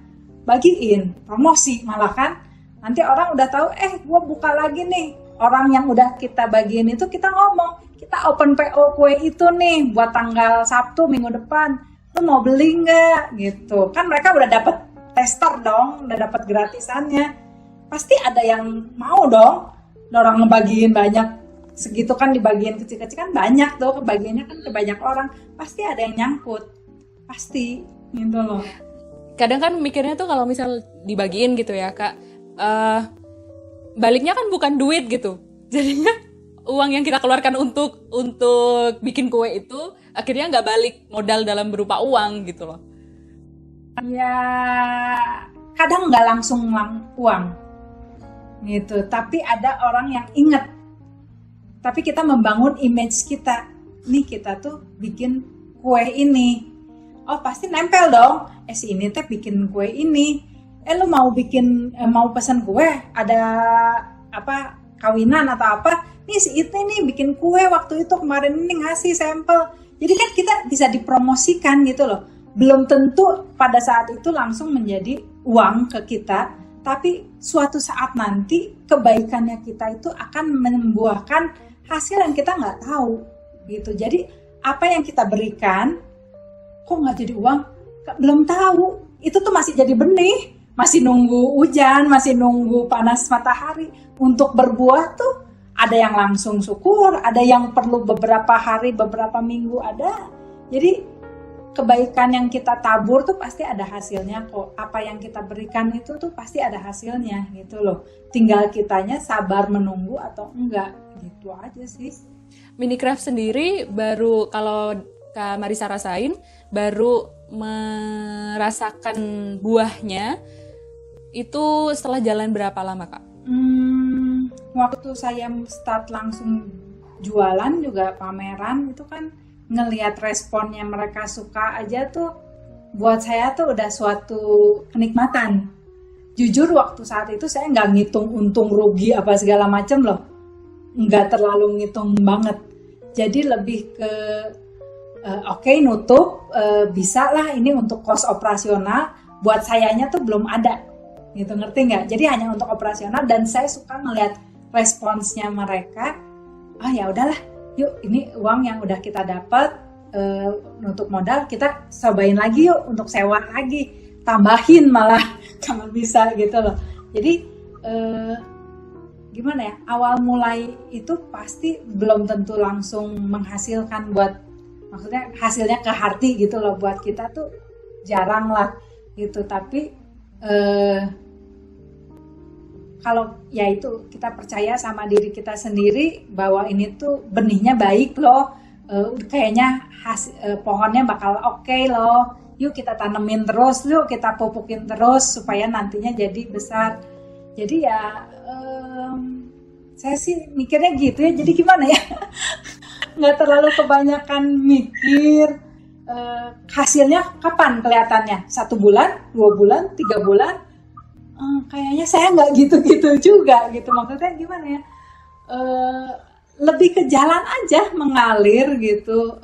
Bagiin, promosi, malah kan nanti orang udah tahu, gue buka lagi nih. Orang yang udah kita bagiin itu kita ngomong, kita open PO kue itu nih buat tanggal Sabtu minggu depan, lu mau beli nggak gitu kan? Mereka udah dapet tester dong, udah dapet gratisannya, pasti ada yang mau dong. Orang ngebagiin banyak segitu kan, dibagiin kecil-kecil kan banyak tuh, kebagiannya kan ke banyak orang, pasti ada yang nyangkut, pasti gitu loh. Kadang kan mikirnya tuh kalau misal dibagiin gitu ya Kak, baliknya kan bukan duit gitu, jadinya uang yang kita keluarkan untuk bikin kue itu akhirnya nggak balik modal dalam berupa uang gitu loh. Ya kadang nggak langsung uang gitu, tapi ada orang yang inget, tapi kita membangun image kita, nih kita tuh bikin kue ini, pasti nempel dong, si ini teh bikin kue ini, lu mau pesan kue, ada kawinan atau apa, nih si itu nih bikin kue waktu itu kemarin ini ngasih sampel. Jadi kan kita bisa dipromosikan gitu loh. Belum tentu pada saat itu langsung menjadi uang ke kita, tapi suatu saat nanti kebaikannya kita itu akan membuahkan hasil yang kita nggak tahu gitu. Jadi apa yang kita berikan kok nggak jadi uang, belum tahu, itu tuh masih jadi benih, masih nunggu hujan, masih nunggu panas matahari untuk berbuah. Tuh ada yang langsung syukur, ada yang perlu beberapa hari, beberapa minggu ada. Jadi kebaikan yang kita tabur tuh pasti ada hasilnya kok. Apa yang kita berikan itu tuh pasti ada hasilnya gitu loh. Tinggal kitanya sabar menunggu atau enggak, gitu aja sih. Minicraft sendiri baru, kalau Kak Marisa rasain, baru merasakan buahnya itu setelah jalan berapa lama Kak? Waktu saya start langsung jualan juga pameran, itu kan ngelihat responnya mereka suka aja tuh, buat saya tuh udah suatu kenikmatan. Jujur waktu saat itu saya nggak ngitung untung rugi apa segala macam loh, nggak terlalu ngitung banget. Jadi lebih ke nutup, bisa lah ini untuk kos operasional, buat sayanya tuh belum ada gitu, ngerti nggak? Jadi hanya untuk operasional, dan saya suka ngelihat responsnya mereka. Ya udahlah, yuk ini uang yang udah kita dapat, nutup modal, kita cobain lagi yuk untuk sewa lagi, tambahin malah kalau bisa gitu loh. Jadi gimana ya, awal mulai itu pasti belum tentu langsung menghasilkan, buat maksudnya hasilnya ke hati gitu loh, buat kita tuh jarang lah gitu. Tapi kalau ya itu kita percaya sama diri kita sendiri bahwa ini tuh benihnya baik loh, kayaknya pohonnya bakal oke loh, yuk kita tanemin terus, yuk kita pupukin terus supaya nantinya jadi besar. Jadi ya saya sih mikirnya gitu ya. Jadi gimana ya? Nggak terlalu kebanyakan mikir hasilnya kapan kelihatannya. 1 bulan, 2 bulan, 3 bulan. Kayaknya saya nggak gitu-gitu juga gitu. Maksudnya gimana ya? Lebih ke jalan aja, mengalir gitu.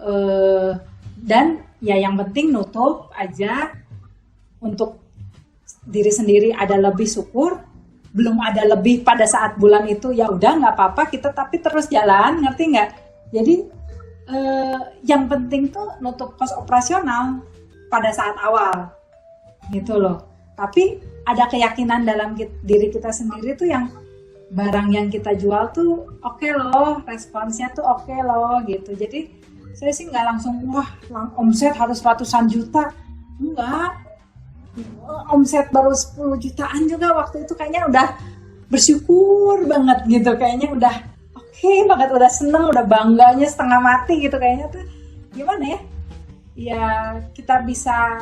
Dan ya yang penting nutup aja. Untuk diri sendiri ada lebih syukur, belum ada lebih pada saat bulan itu, ya udah nggak apa-apa kita tapi terus jalan, ngerti nggak? Jadi yang penting tuh nutup kos operasional pada saat awal gitu loh. Tapi ada keyakinan dalam diri kita sendiri tuh yang barang yang kita jual tuh oke loh, responsnya tuh oke loh gitu. Jadi saya sih nggak langsung wah omset harus ratusan juta, enggak. Omset baru 10 jutaan juga waktu itu kayaknya udah bersyukur banget gitu, kayaknya udah oke banget, udah seneng, udah bangganya setengah mati gitu kayaknya tuh. Gimana ya, ya kita bisa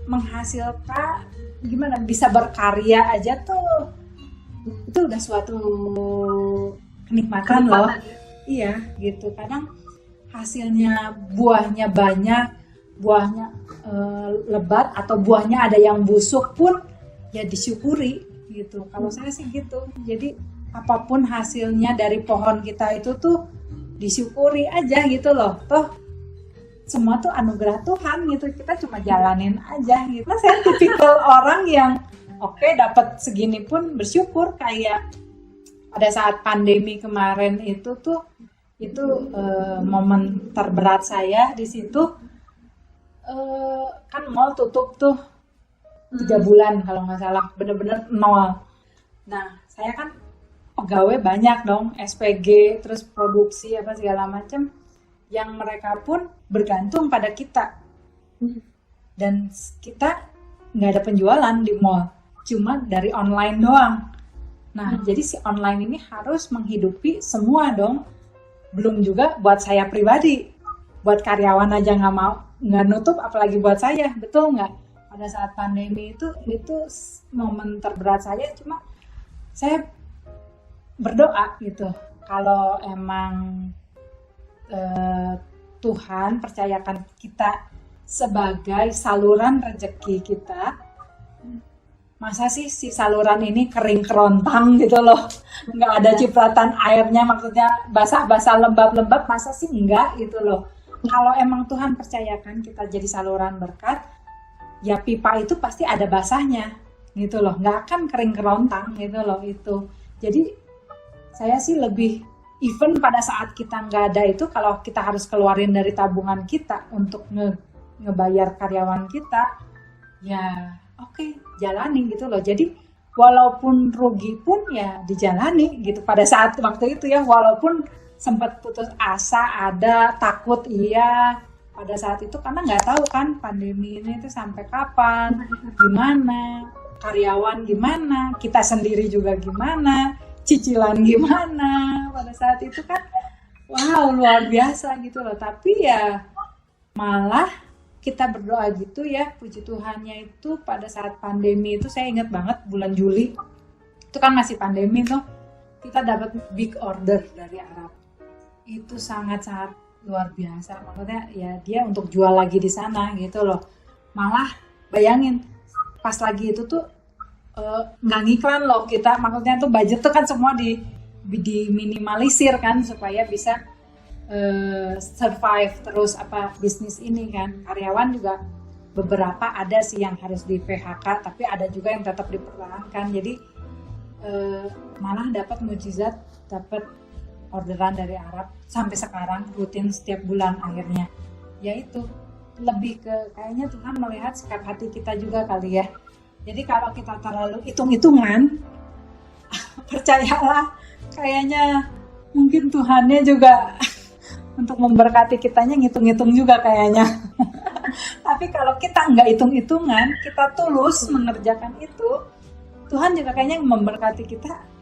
menghasilkan, gimana bisa berkarya aja tuh itu udah suatu kenikmatan loh. Iya gitu, kadang hasilnya buahnya banyak, buahnya lebat atau buahnya ada yang busuk pun ya disyukuri gitu. Kalau saya sih gitu. Jadi apapun hasilnya dari pohon kita itu tuh disyukuri aja gitu loh. Toh semua tuh anugerah Tuhan gitu. Kita cuma jalanin aja gitu. Nah, saya tipikal orang yang oke, dapat segini pun bersyukur. Kayak pada saat pandemi kemarin itu tuh momen terberat saya di situ. Kan mall tutup tuh 3 bulan kalau nggak salah, bener-bener nol. Nah saya kan pegawai banyak dong, SPG, terus produksi apa segala macam, yang mereka pun bergantung pada kita. Dan kita nggak ada penjualan di mall, cuma dari online doang. Nah jadi si online ini harus menghidupi semua dong. Belum juga buat saya pribadi, buat karyawan aja nggak nutup, apalagi buat saya, betul nggak? Pada saat pandemi itu momen terberat saya, cuma saya berdoa gitu. Kalau emang Tuhan percayakan kita sebagai saluran rezeki kita, masa sih si saluran ini kering kerontang gitu loh, nggak ada cipratan airnya, maksudnya basah-basah lembab-lembab, masa sih enggak gitu loh. Kalau emang Tuhan percayakan kita jadi saluran berkat, ya pipa itu pasti ada basahnya gitu loh, nggak akan kering kerontang gitu loh itu. Jadi saya sih lebih, even pada saat kita nggak ada itu, kalau kita harus keluarin dari tabungan kita untuk ngebayar karyawan kita, ya oke, jalani gitu loh. Jadi walaupun rugi pun ya dijalani gitu pada saat waktu itu ya, walaupun sempat putus asa, ada takut, iya pada saat itu, karena nggak tahu kan pandemi ini tuh sampai kapan, gimana, karyawan gimana, kita sendiri juga gimana, cicilan gimana pada saat itu kan, wow luar biasa gitu loh. Tapi ya malah kita berdoa gitu ya, puji Tuhannya itu pada saat pandemi itu, saya ingat banget bulan Juli, itu kan masih pandemi tuh, kita dapat big order dari Arab. Itu sangat-sangat luar biasa, maksudnya ya dia untuk jual lagi di sana gitu loh. Malah bayangin pas lagi itu tuh nggak ngiklan loh kita, maksudnya tuh budget tuh kan semua diminimalisir kan supaya bisa survive terus apa bisnis ini kan. Karyawan juga beberapa ada sih yang harus di PHK, tapi ada juga yang tetap dipertahankan. Jadi malah dapat mujizat, dapat orderan dari Arab sampai sekarang rutin setiap bulan akhirnya. Ya itu lebih ke kayaknya Tuhan melihat sikap hati kita juga kali ya. Jadi kalau kita terlalu hitung-hitungan, percayalah kayaknya mungkin Tuhannya juga untuk memberkati kitanya ngitung-ngitung juga kayaknya. Tapi kalau kita nggak hitung-hitungan, kita tulus mengerjakan itu, Tuhan juga kayaknya memberkati kita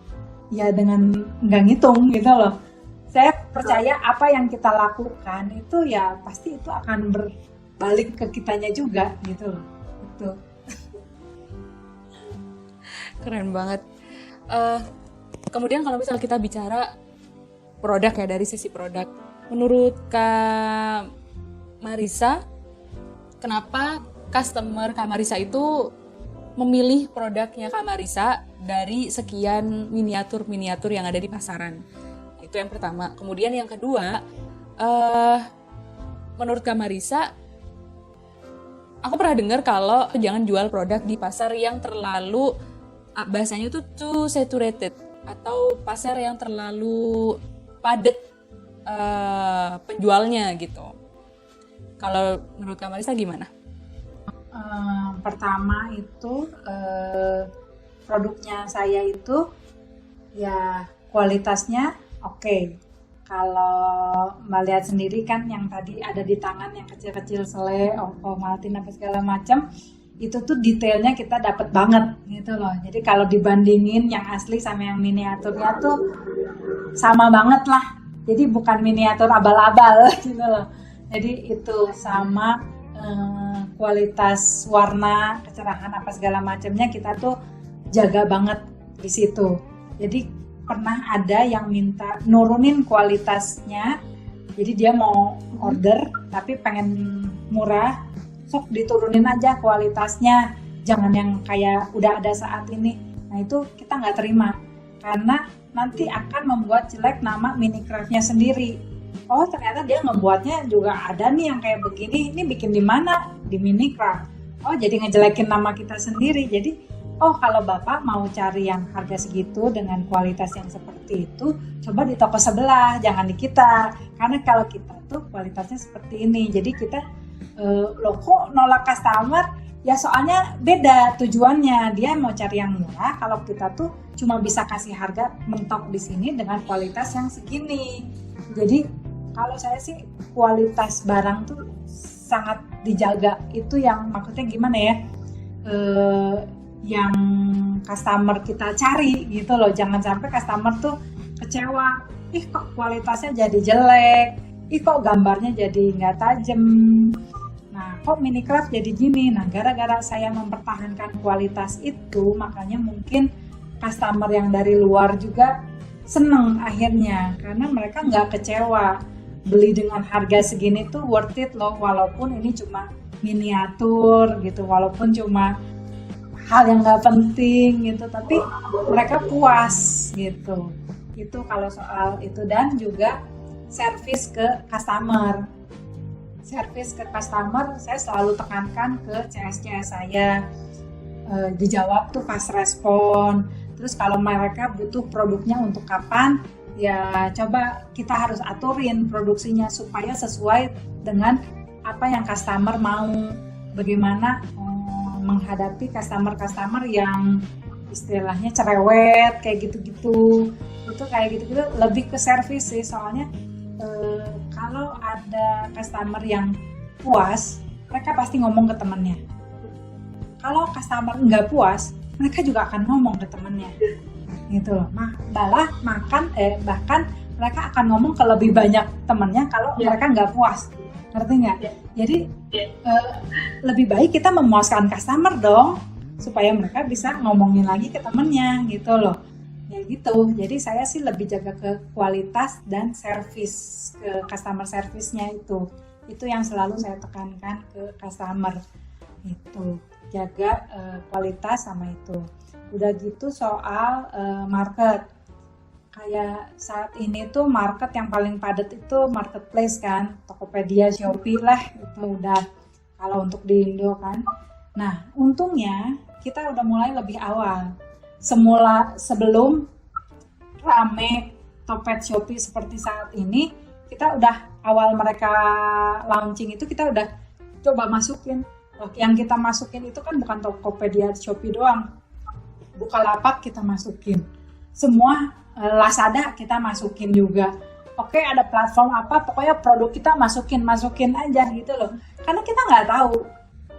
ya dengan nggak ngitung gitu loh. Saya percaya apa yang kita lakukan itu ya pasti itu akan berbalik ke kitanya juga gitu loh. Itu. Keren banget. Eh, Kemudian kalau misal kita bicara produk ya, dari sisi produk, menurut Kak Marisa, kenapa customer Kak Marisa itu memilih produknya Kak Marisa dari sekian miniatur-miniatur yang ada di pasaran? Itu yang pertama. Kemudian yang kedua, menurut Kak Marisa, aku pernah dengar kalau jangan jual produk di pasar yang terlalu, bahasanya itu too saturated, atau pasar yang terlalu padat penjualnya gitu. Kalau menurut Kak Marisa gimana? Pertama itu produknya saya itu ya kualitasnya oke. Kalau Mbak lihat sendiri kan yang tadi ada di tangan yang kecil-kecil selai, Ovaltine apa segala macam, itu tuh detailnya kita dapat banget gitu loh. Jadi kalau dibandingin yang asli sama yang miniaturnya tuh sama banget lah. Jadi bukan miniatur abal-abal gitu loh. Jadi itu sama kualitas warna, kecerahan apa segala macamnya kita tuh jaga banget di situ. Jadi pernah ada yang minta nurunin kualitasnya. Jadi dia mau order tapi pengen murah, sok diturunin aja kualitasnya, jangan yang kayak udah ada saat ini. Nah itu kita nggak terima karena nanti akan membuat jelek nama Minicraft-nya sendiri. Oh ternyata dia ngebuatnya juga ada nih yang kayak begini, ini bikin di mana? Di Minicraft. Oh jadi ngejelekin nama kita sendiri. Jadi oh kalau Bapak mau cari yang harga segitu dengan kualitas yang seperti itu, coba di toko sebelah, jangan di kita. Karena kalau kita tuh kualitasnya seperti ini, jadi kita loh kok nolak customer? Ya soalnya beda tujuannya, dia mau cari yang murah, kalau kita tuh cuma bisa kasih harga mentok di sini dengan kualitas yang segini. Jadi kalau saya sih kualitas barang tuh sangat dijaga, itu yang maksudnya gimana ya, yang customer kita cari gitu loh. Jangan sampai customer tuh kecewa, ih kok kualitasnya jadi jelek, ih kok gambarnya jadi nggak tajam, nah kok Minicraft jadi gini. Nah gara-gara saya mempertahankan kualitas itu, makanya mungkin customer yang dari luar juga seneng akhirnya, karena mereka nggak kecewa, beli dengan harga segini tuh worth it loh, walaupun ini cuma miniatur gitu, walaupun cuma hal yang nggak penting gitu, tapi mereka puas gitu. Itu kalau soal itu. Dan juga service ke customer. Service ke customer saya selalu tekankan ke CS-CS saya, dijawab tuh fast respon. Terus kalau mereka butuh produknya untuk kapan, ya coba kita harus aturin produksinya supaya sesuai dengan apa yang customer mau. Bagaimana menghadapi customer yang istilahnya cerewet kayak gitu-gitu. Itu kayak gitu-gitu lebih ke service sih, soalnya kalau ada customer yang puas, mereka pasti ngomong ke temennya. Kalau customer nggak puas, mereka juga akan ngomong ke temennya gitu loh. Bahkan mereka akan ngomong ke lebih banyak temennya kalau mereka nggak puas, ngerti nggak? Jadi lebih baik kita memuaskan customer dong, supaya mereka bisa ngomongin lagi ke temennya gitu loh. Ya gitu. Jadi saya sih lebih jaga ke kualitas dan service, ke customer service-nya itu yang selalu saya tekankan ke customer. Itu jaga kualitas sama itu. Udah gitu soal market, kayak saat ini tuh market yang paling padat itu marketplace kan, Tokopedia, Shopee lah, itu udah kalau untuk di Indo kan. Nah untungnya kita udah mulai lebih awal. Sebelum rame Topet Shopee seperti saat ini, kita udah awal mereka launching itu kita udah coba masukin. Yang kita masukin itu kan bukan Tokopedia, Shopee doang. Bukalapak kita masukin. Semua Lazada kita masukin juga. Oke, ada platform apa, pokoknya produk kita masukin aja gitu loh. Karena kita nggak tahu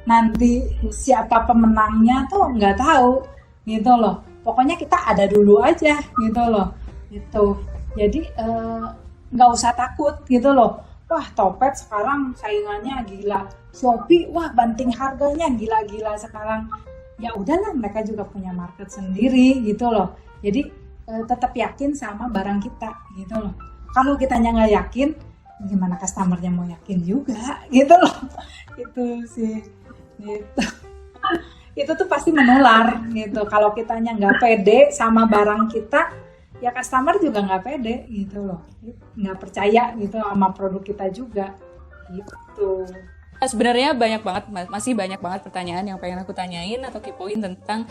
nanti siapa pemenangnya tuh nggak tahu gitu loh. Pokoknya kita ada dulu aja gitu loh. Gitu. Jadi nggak usah takut gitu loh. Wah, Topet sekarang saingannya gila. Shopee, wah banting harganya gila-gila sekarang. Ya udahlah, mereka juga punya market sendiri gitu loh. Jadi tetap yakin sama barang kita gitu loh. Kalau kitanya nggak yakin, gimana customernya mau yakin juga gitu loh. Itu sih gitu. Itu tuh pasti menular gitu. Kalau kitanya nggak pede sama barang kita, ya customer juga nggak pede gitu loh, nggak percaya gitu sama produk kita juga gitu. Sebenarnya banyak banget, masih banyak banget pertanyaan yang pengen aku tanyain atau kepoin tentang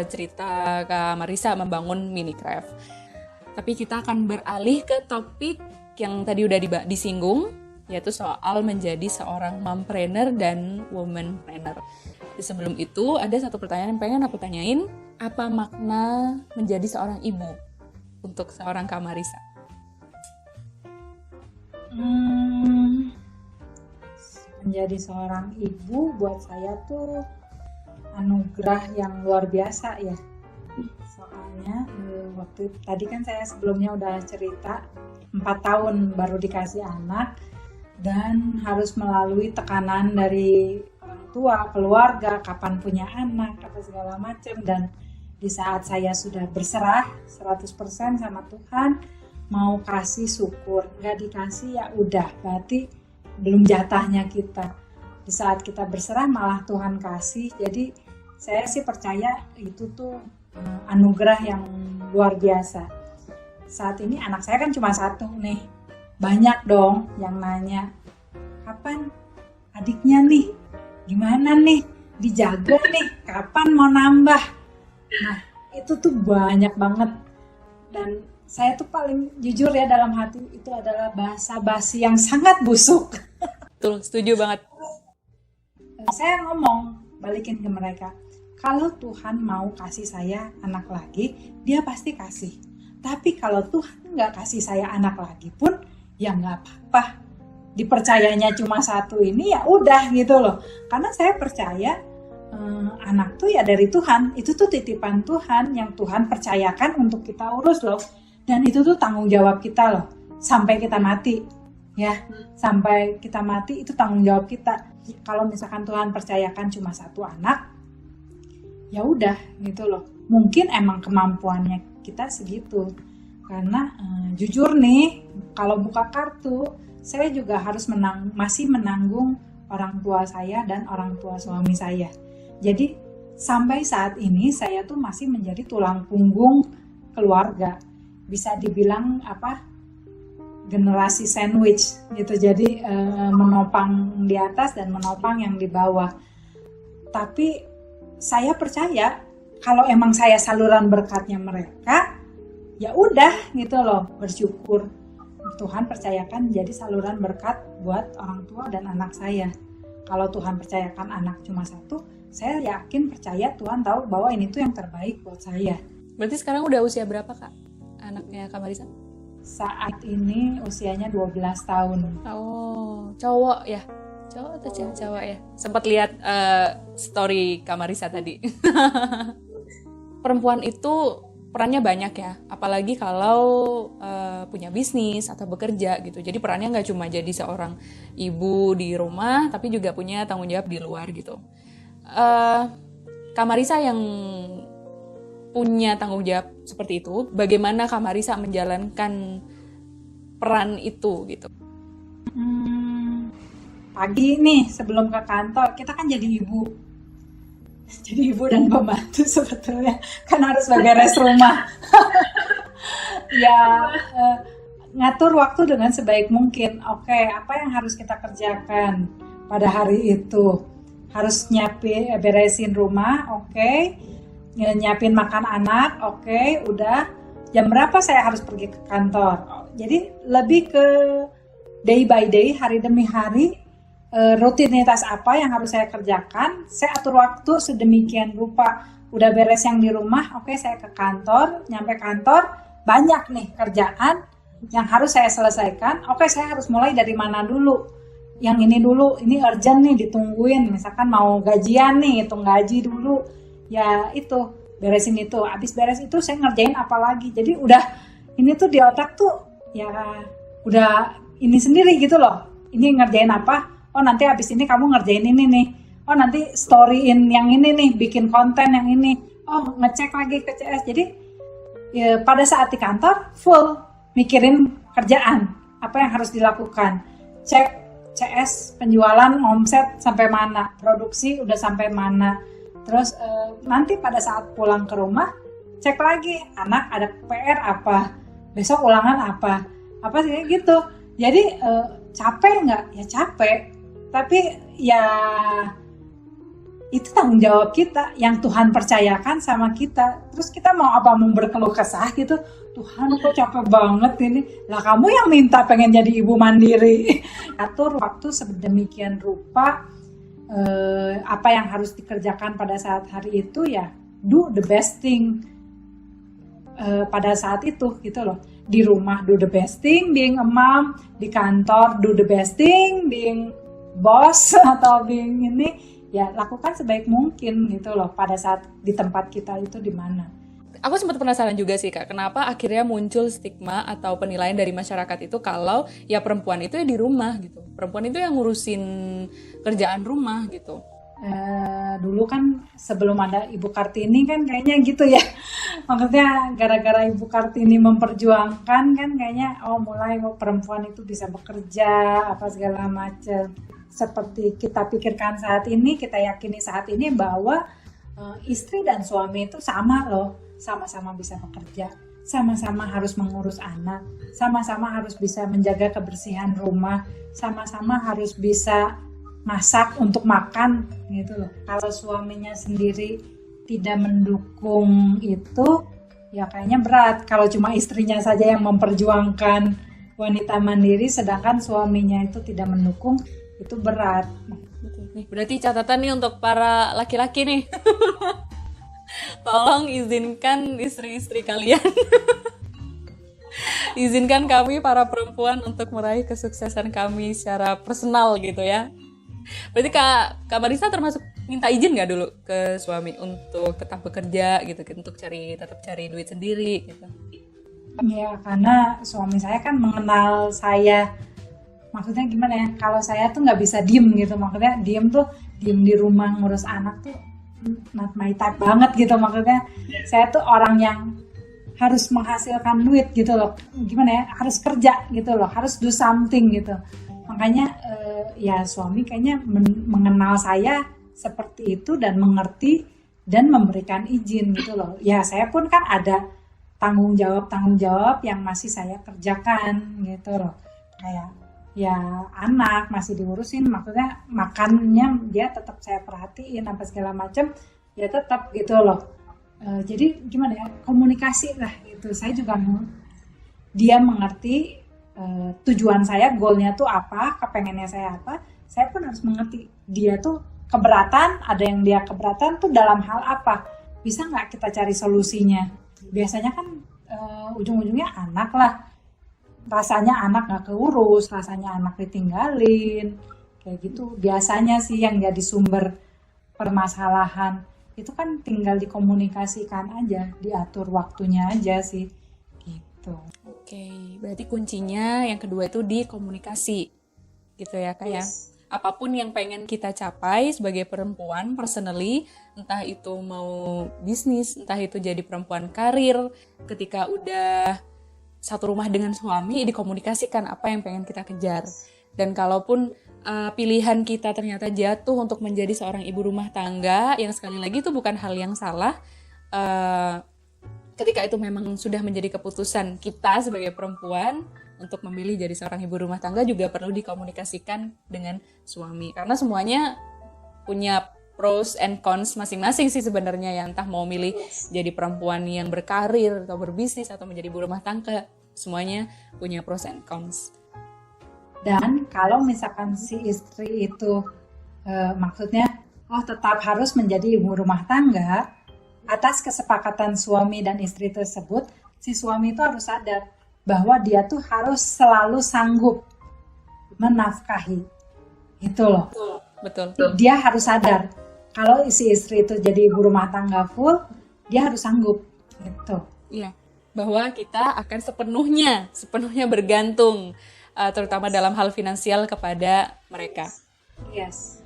cerita Kak Marisa membangun Minicraft. Tapi kita akan beralih ke topik yang tadi udah disinggung, yaitu soal menjadi seorang mompreneur dan womanpreneur. Sebelum itu ada satu pertanyaan yang pengen aku tanyain, apa makna menjadi seorang ibu untuk seorang Kak Marisa? Menjadi seorang ibu buat saya tuh anugerah yang luar biasa ya. Soalnya waktu tadi kan saya sebelumnya udah cerita 4 tahun baru dikasih anak dan harus melalui tekanan dari orang tua, keluarga, kapan punya anak, apa segala macam. Dan di saat saya sudah berserah 100% sama Tuhan, mau kasih syukur, nggak dikasih ya udah, berarti belum jatahnya kita. Di saat kita berserah malah Tuhan kasih. Jadi saya sih percaya itu tuh anugerah yang luar biasa. Saat ini anak saya kan cuma 1 nih. Banyak dong yang nanya, kapan adiknya nih? Gimana nih? Dijaga nih? Kapan mau nambah? Nah itu tuh banyak banget. Dan saya tuh paling jujur ya dalam hati itu adalah bahasa basi yang sangat busuk. Betul, setuju banget. Saya ngomong, balikin ke mereka. Kalau Tuhan mau kasih saya anak lagi, dia pasti kasih. Tapi kalau Tuhan nggak kasih saya anak lagi pun, ya nggak apa-apa. Dipercayanya cuma 1 ini ya udah gitu loh. Karena saya percaya anak tuh ya dari Tuhan. Itu tuh titipan Tuhan yang Tuhan percayakan untuk kita urus loh. Dan itu tuh tanggung jawab kita loh, sampai kita mati, ya, sampai kita mati itu tanggung jawab kita. Kalau misalkan Tuhan percayakan cuma 1 anak, ya udah gitu loh. Mungkin emang kemampuannya kita segitu. Karena jujur nih, kalau buka kartu, saya juga harus masih menanggung orang tua saya dan orang tua suami saya. Jadi sampai saat ini saya tuh masih menjadi tulang punggung keluarga. Bisa dibilang generasi sandwich gitu. Jadi menopang di atas dan menopang yang di bawah. Tapi saya percaya kalau emang saya saluran berkatnya mereka, ya udah gitu loh, bersyukur. Tuhan percayakan jadi saluran berkat buat orang tua dan anak saya. Kalau Tuhan percayakan anak cuma 1, saya yakin percaya Tuhan tahu bahwa ini tuh yang terbaik buat saya. Berarti sekarang udah usia berapa Kak? Anaknya Kak Marisa? Saat ini usianya 12 tahun. Oh, cowok ya? Cowok atau cewek? Cowok ya? Sempat lihat story Kak Marisa tadi. Perempuan itu perannya banyak ya, apalagi kalau punya bisnis atau bekerja gitu. Jadi perannya nggak cuma jadi seorang ibu di rumah, tapi juga punya tanggung jawab di luar gitu. Kak Marisa yang punya tanggung jawab seperti itu, bagaimana Kak Marisa menjalankan peran itu gitu? Pagi nih sebelum ke kantor, kita kan jadi ibu. Jadi ibu dan pembantu sebetulnya kan harus beres rumah. Ya ngatur waktu dengan sebaik mungkin. Oke, apa yang harus kita kerjakan pada hari itu? Harus beresin rumah, oke. Nyiapin makan anak, oke, udah. Jam berapa saya harus pergi ke kantor? Jadi lebih ke day by day, hari demi hari, rutinitas apa yang harus saya kerjakan. Saya atur waktu sedemikian rupa. Udah beres yang di rumah, oke, saya ke kantor. Nyampe kantor, banyak nih kerjaan yang harus saya selesaikan. Oke, saya harus mulai dari mana dulu? Yang ini dulu, ini urgent nih, ditungguin. Misalkan mau gajian nih, hitung gaji dulu. Ya itu, beresin itu. Habis beres itu saya ngerjain apa lagi. Jadi udah, ini tuh di otak tuh ya udah ini sendiri gitu loh. Ini ngerjain apa? Oh nanti habis ini kamu ngerjain ini nih. Oh nanti storyin yang ini nih, bikin konten yang ini. Oh ngecek lagi ke CS. Jadi ya, pada saat di kantor full mikirin kerjaan, apa yang harus dilakukan, cek CS, penjualan, omset sampai mana, produksi udah sampai mana, terus nanti pada saat pulang ke rumah cek lagi anak ada PR apa, besok ulangan apa sih gitu. Jadi capek nggak? Ya capek, tapi ya itu tanggung jawab kita yang Tuhan percayakan sama kita. Terus kita mau apa, mau berkeluh kesah gitu, Tuhan kok capek banget ini, lah kamu yang minta pengen jadi ibu mandiri. Atur waktu sedemikian rupa, apa yang harus dikerjakan pada saat hari itu ya do the best thing pada saat itu gitu loh. Di rumah do the best thing being a mom, di kantor do the best thing being boss atau being ini, ya lakukan sebaik mungkin gitu loh pada saat di tempat kita itu di mana. Aku sempat penasaran juga sih Kak, kenapa akhirnya muncul stigma atau penilaian dari masyarakat itu kalau ya perempuan itu ya di rumah gitu. Perempuan itu yang ngurusin kerjaan rumah gitu. Dulu kan sebelum ada Ibu Kartini kan kayaknya gitu ya. Maksudnya gara-gara Ibu Kartini memperjuangkan kan kayaknya mulai perempuan itu bisa bekerja apa segala macam. Seperti kita pikirkan saat ini, kita yakini saat ini bahwa istri dan suami itu sama loh. Sama-sama bisa bekerja, sama-sama harus mengurus anak, sama-sama harus bisa menjaga kebersihan rumah, sama-sama harus bisa masak untuk makan gitu loh. Kalau suaminya sendiri tidak mendukung itu, ya kayaknya berat. Kalau cuma istrinya saja yang memperjuangkan wanita mandiri, sedangkan suaminya itu tidak mendukung, itu berat. Nih, berarti catatan nih untuk para laki-laki nih. Tolong izinkan istri-istri kalian. Izinkan kami para perempuan untuk meraih kesuksesan kami secara personal gitu ya. Berarti Kak Marisa termasuk minta izin nggak dulu ke suami untuk tetap bekerja gitu, untuk tetap cari duit sendiri gitu? Ya karena suami saya kan mengenal saya, maksudnya gimana ya? Kalau saya tuh nggak bisa diem gitu, maksudnya diem di rumah ngurus anak tuh not my type banget gitu. Maksudnya saya tuh orang yang harus menghasilkan duit gitu loh, gimana ya, harus kerja gitu loh, harus do something gitu. Makanya ya suami kayaknya mengenal saya seperti itu dan mengerti dan memberikan izin gitu loh. Ya saya pun kan ada tanggung jawab yang masih saya kerjakan gitu loh, kayak ya anak masih diurusin, maksudnya makannya dia tetap saya perhatiin apa segala macam, ya tetap gitu loh. Jadi gimana ya, komunikasi lah itu. Saya juga dia mengerti tujuan saya, goalnya tuh apa, kepengennya saya apa. Saya pun harus mengerti dia tuh keberatan, ada yang dia keberatan tuh dalam hal apa, bisa nggak kita cari solusinya. Biasanya kan ujung-ujungnya anak lah, rasanya anak gak keurus, rasanya anak ditinggalin, kayak gitu. Biasanya sih yang jadi sumber permasalahan itu kan tinggal dikomunikasikan aja, diatur waktunya aja sih, gitu. Oke, berarti kuncinya yang kedua itu di komunikasi, gitu ya Kak ya. Apapun yang pengen kita capai sebagai perempuan personally, entah itu mau bisnis, entah itu jadi perempuan karir, ketika udah satu rumah dengan suami, dikomunikasikan apa yang pengen kita kejar. Dan kalaupun pilihan kita ternyata jatuh untuk menjadi seorang ibu rumah tangga, yang sekali lagi itu bukan hal yang salah, ketika itu memang sudah menjadi keputusan kita sebagai perempuan untuk memilih jadi seorang ibu rumah tangga, juga perlu dikomunikasikan dengan suami. Karena semuanya punya pros and cons masing-masing sih sebenarnya ya, entah mau milih jadi perempuan yang berkarir atau berbisnis atau menjadi ibu rumah tangga, semuanya punya pros and cons. Dan kalau misalkan si istri itu maksudnya tetap harus menjadi ibu rumah tangga, atas kesepakatan suami dan istri tersebut, si suami itu harus sadar bahwa dia tuh harus selalu sanggup menafkahi, itu loh. Betul. Dia harus sadar kalau si istri itu jadi ibu rumah tangga full, dia harus sanggup, gitu. Iya, bahwa kita akan sepenuhnya bergantung, terutama dalam hal finansial kepada mereka. Yes.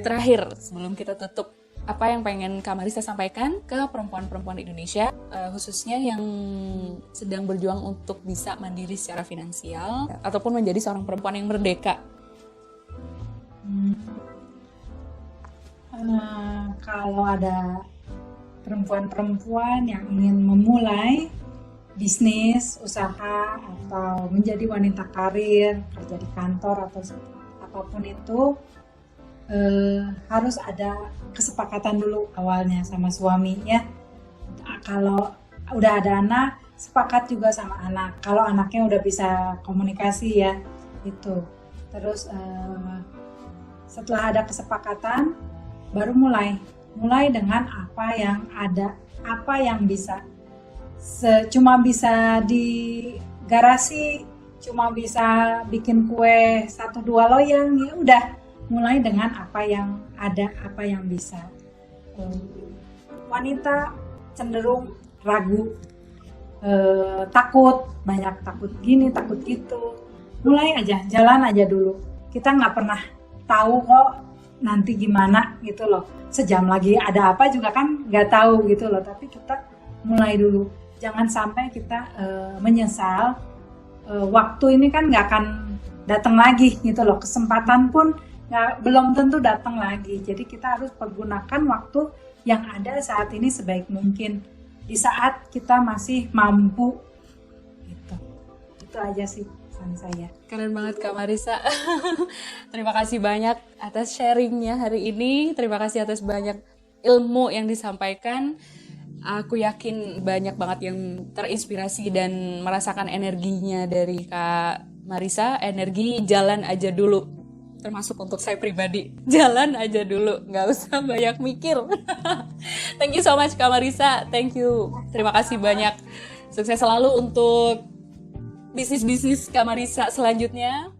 Terakhir, sebelum kita tutup apa yang pengen Kak Marisa sampaikan ke perempuan-perempuan Indonesia, khususnya yang sedang berjuang untuk bisa mandiri secara finansial ataupun menjadi seorang perempuan yang merdeka? Kalau ada perempuan-perempuan yang ingin memulai bisnis, usaha, atau menjadi wanita karir, kerja di kantor atau apapun itu, harus ada kesepakatan dulu awalnya sama suami ya. Kalau udah ada anak, sepakat juga sama anak. Kalau anaknya udah bisa komunikasi ya, itu. Terus setelah ada kesepakatan, baru mulai dengan apa yang ada, apa yang bisa. Cuma bisa di garasi, cuma bisa bikin kue 1-2 loyang, ya udah. Mulai dengan apa yang ada, apa yang bisa. Wanita cenderung ragu, takut, banyak takut gini, takut gitu. Mulai aja, jalan aja dulu. Kita nggak pernah tahu kok nanti gimana gitu loh. Sejam lagi ada apa juga kan nggak tahu gitu loh. Tapi kita mulai dulu. Jangan sampai kita menyesal. Waktu ini kan nggak akan datang lagi gitu loh. Kesempatan pun belum tentu datang lagi. Jadi kita harus pergunakan waktu yang ada saat ini sebaik mungkin. Di saat kita masih mampu. Gitu. Itu aja sih pesan saya. Keren banget Kak Marisa. Terima kasih banyak atas sharingnya hari ini. Terima kasih atas banyak ilmu yang disampaikan. Aku yakin banyak banget yang terinspirasi dan merasakan energinya dari Kak Marisa. Energi jalan aja dulu. Termasuk untuk saya pribadi. Jalan aja dulu. Nggak usah banyak mikir. Thank you so much Kak Marisa. Thank you. Terima kasih banyak. Sukses selalu untuk bisnis-bisnis Kak Marisa selanjutnya.